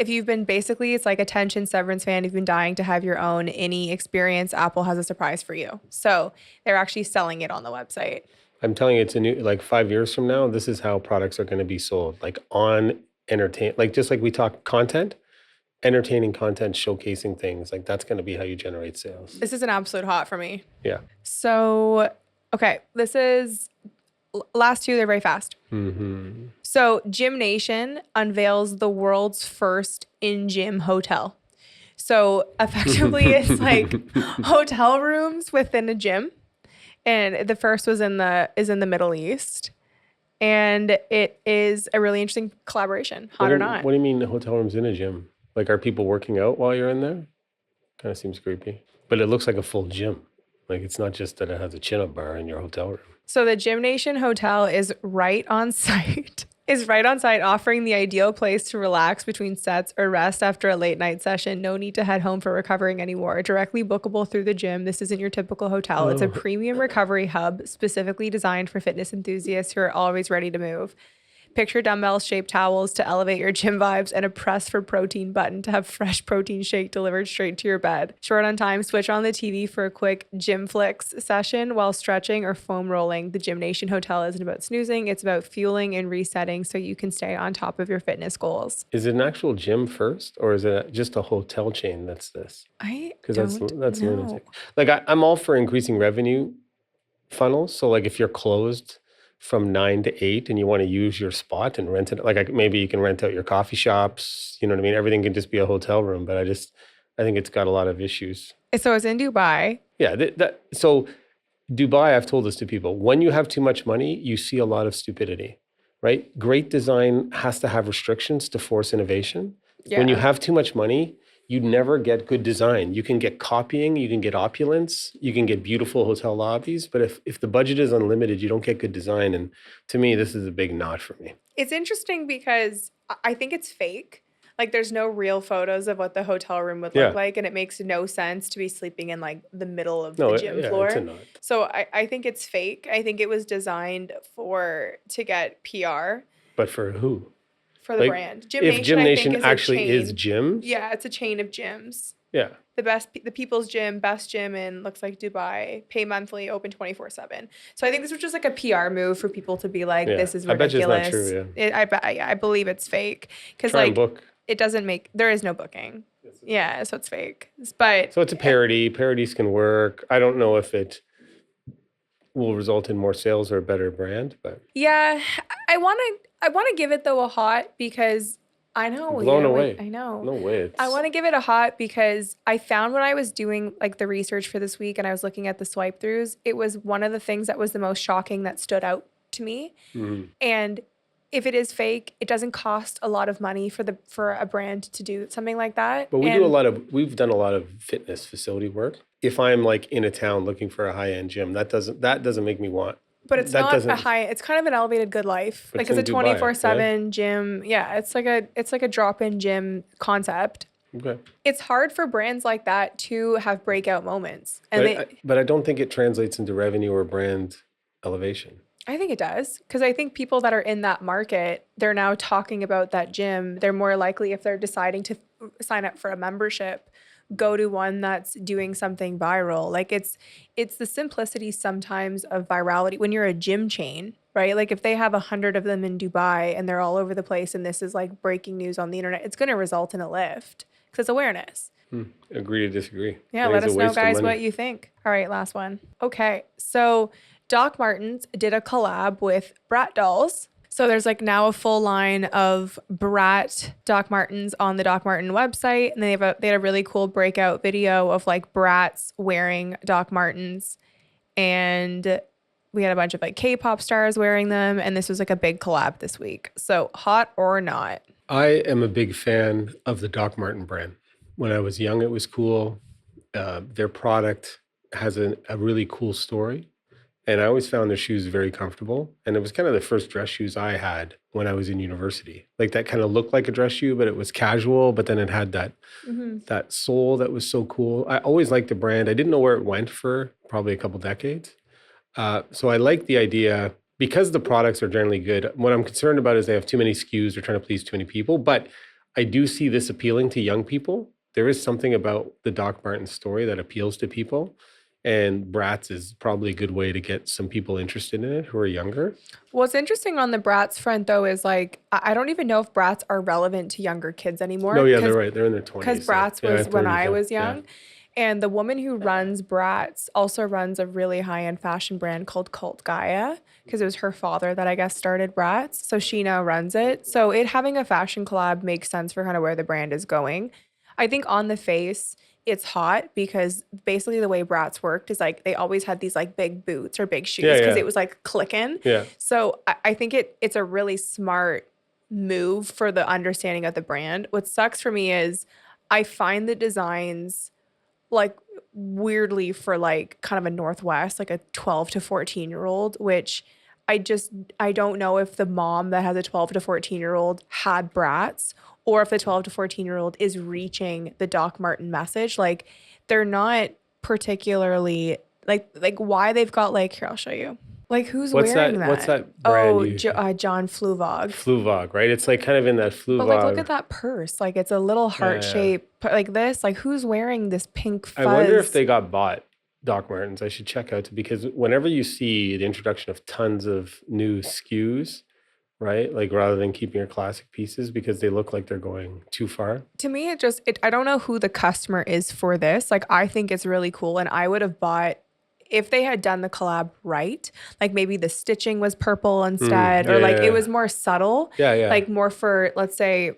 you've been basically, it's like attention Severance fan, you've been dying to have your own any experience, Apple has a surprise for you. So they're actually selling it on the website. I'm telling you, it's a new, 5 years from now, this is how products are going to be sold. Like, on just like we talk content, entertaining content, showcasing things, like, that's going to be how you generate sales. This is an absolute hot for me. Yeah. So, okay, this is last two, they're very fast. So Gym Nation unveils the world's first in-gym hotel. So effectively it's like hotel rooms within a gym. And the first was in the Middle East. And it is a really interesting collaboration, hot or not. What do you mean hotel rooms in a gym? Like, are people working out while you're in there? Kind of seems creepy. But it looks like a full gym. Like, it's not just that it has a chin-up bar in your hotel room. So the Gym Nation Hotel is right on site. Offering the ideal place to relax between sets or rest after a late night session. No need to head home for recovering anymore. Directly bookable through the gym. This isn't your typical hotel. It's a premium recovery hub specifically designed for fitness enthusiasts who are always ready to move. Picture dumbbell-shaped towels to elevate your gym vibes, and a press for protein button to have fresh protein shake delivered straight to your bed. Short on time, switch on the TV for a quick gym flicks session while stretching or foam rolling. The Gym Nation Hotel isn't about snoozing. It's about fueling and resetting so you can stay on top of your fitness goals. Is it an actual gym first, or is it just a hotel chain that's this? Because that's lunatic. Like, I'm all for increasing revenue funnels. So, like, if you're closed from 9 to 8 and you want to use your spot and rent it, like, maybe you can rent out your coffee shops, you know what I mean? Everything can just be a hotel room, but I think it's got a lot of issues. So it's in Dubai. Yeah. So Dubai, I've told this to people, when you have too much money, you see a lot of stupidity, right? Great design has to have restrictions to force innovation. Yeah. When you have too much money, you never get good design. You can get copying, you can get opulence, you can get beautiful hotel lobbies, but if the budget is unlimited, you don't get good design. And to me, this is a big nod for me. It's interesting because I think it's fake. Like there's no real photos of what the hotel room would look like, and it makes no sense to be sleeping in like the middle of the gym floor. It's a nod. So I think it's fake. I think it was designed to get PR. But for who? For the brand. If Gym Nation actually is gyms? Yeah, it's a chain of gyms. Yeah. The people's gym, best gym in looks like Dubai, pay monthly, open 24/7. So I think this was just like a PR move for people to be like, this is ridiculous. I bet it's not true, I believe it's fake. Because like book. It doesn't there is no booking. Yeah, so it's fake. But so it's a parody. Parodies can work. I don't know if it will result in more sales or a better brand, but yeah, I want to give it though a hot because I know. Blown away. I know. No way. I want to give it a hot because I found when I was doing like the research for this week and I was looking at the swipe throughs, it was one of the things that was the most shocking that stood out to me. Mm-hmm. And if it is fake, it doesn't cost a lot of money for a brand to do something like that. But we've done a lot of fitness facility work. If I'm like in a town looking for a high-end gym, that doesn't make me want. But it's not a high. It's kind of an elevated good life. Like it's a 24/7 gym. Yeah, it's like a drop-in gym concept. Okay. It's hard for brands like that to have breakout moments, but I don't think it translates into revenue or brand elevation. I think it does because I think people that are in that market, they're now talking about that gym. They're more likely if they're deciding to sign up for a membership, go to one that's doing something viral. Like it's the simplicity sometimes of virality when you're a gym chain, right? Like if they have 100 of them in Dubai and they're all over the place and this is like breaking news on the internet, it's going to result in a lift because it's awareness. Agree to disagree. Yeah, let us know, guys, what you think. All right, last one. Okay, so Doc Martens did a collab with Bratz dolls. So there's like now a full line of Bratz Doc Martens on the Doc Marten website. And they had a really cool breakout video of like Bratz wearing Doc Martens. And we had a bunch of like K-pop stars wearing them. And this was like a big collab this week. So hot or not? I am a big fan of the Doc Marten brand. When I was young, it was cool. Their product has a really cool story. And I always found their shoes very comfortable. And it was kind of the first dress shoes I had when I was in university. Like that kind of looked like a dress shoe, but it was casual. But then it had that sole that was so cool. I always liked the brand. I didn't know where it went for probably a couple decades. So I like the idea because the products are generally good. What I'm concerned about is they have too many SKUs. They're trying to please too many people. But I do see this appealing to young people. There is something about the Doc Marten story that appeals to people. And Bratz is probably a good way to get some people interested in it who are younger. What's interesting on the Bratz front, though, is like, I don't even know if Bratz are relevant to younger kids anymore. No, yeah, they're right. They're in their 20s. Because Bratz was when I was young. Yeah. And the woman who runs Bratz also runs a really high-end fashion brand called Cult Gaia, because it was her father that I guess started Bratz. So she now runs it. So it having a fashion collab makes sense for kind of where the brand is going. I think on the face, it's hot because basically the way Bratz worked is like they always had these like big boots or big shoes because it was like clicking. Yeah. So I think it's a really smart move for the understanding of the brand. What sucks for me is I find the designs like weirdly for like kind of a Northwest, like a 12 to 14-year-old, which I don't know if the mom that has a 12 to 14-year-old had Bratz or if the 12 to 14-year-old is reaching the Doc Marten message. Like they're not particularly like why they've got like, here, I'll show you. Like who's wearing that? What's that brand? Oh, John Fluvog. Fluvog, right? It's like kind of in that Fluvog. But like look at that purse. Like it's a little heart shape like this. Like who's wearing this pink fuzz? I wonder if they got bought, Doc Martens. I should check out because whenever you see the introduction of tons of new SKUs, right? Like rather than keeping your classic pieces because they look like they're going too far. To me, I don't know who the customer is for this. Like I think it's really cool. And I would have bought, if they had done the collab right, like maybe the stitching was purple instead, or like it was more subtle. Like more for, let's say,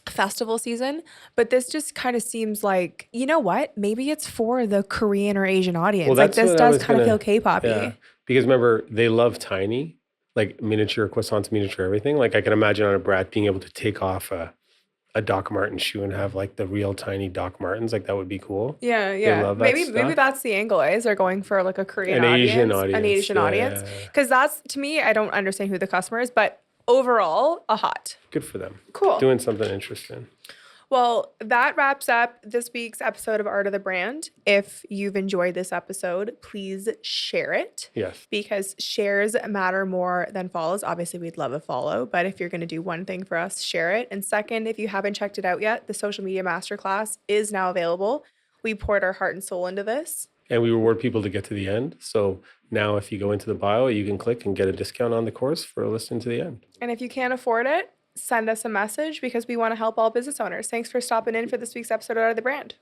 festival season. But this just kind of seems like, you know what? Maybe it's for the Korean or Asian audience. Well, like this does kind of feel K-poppy. Yeah. Because remember, they love tiny. Like miniature croissants, miniature everything. Like I can imagine on a Brat being able to take off a a Doc Marten shoe and have like the real tiny Doc Martens. Like that would be cool. Yeah, They yeah. love that Maybe stuff. that's the angle, is they're going for like a Korean An Asian audience, an audience, Asian audience. yeah. Because that's, to me, I don't understand who the customer is, but overall, a hot. Good for them. Cool. Doing something interesting. Well, that wraps up this week's episode of Art of the Brand. If you've enjoyed this episode, please share it. Yes. Because shares matter more than follows. Obviously, we'd love a follow, but if you're going to do one thing for us, share it. And second, if you haven't checked it out yet, the social media masterclass is now available. We poured our heart and soul into this. And we reward people to get to the end. So now if you go into the bio, you can click and get a discount on the course for listening to the end. And if you can't afford it, send us a message because we want to help all business owners. Thanks for stopping in for this week's episode of Art of the Brand.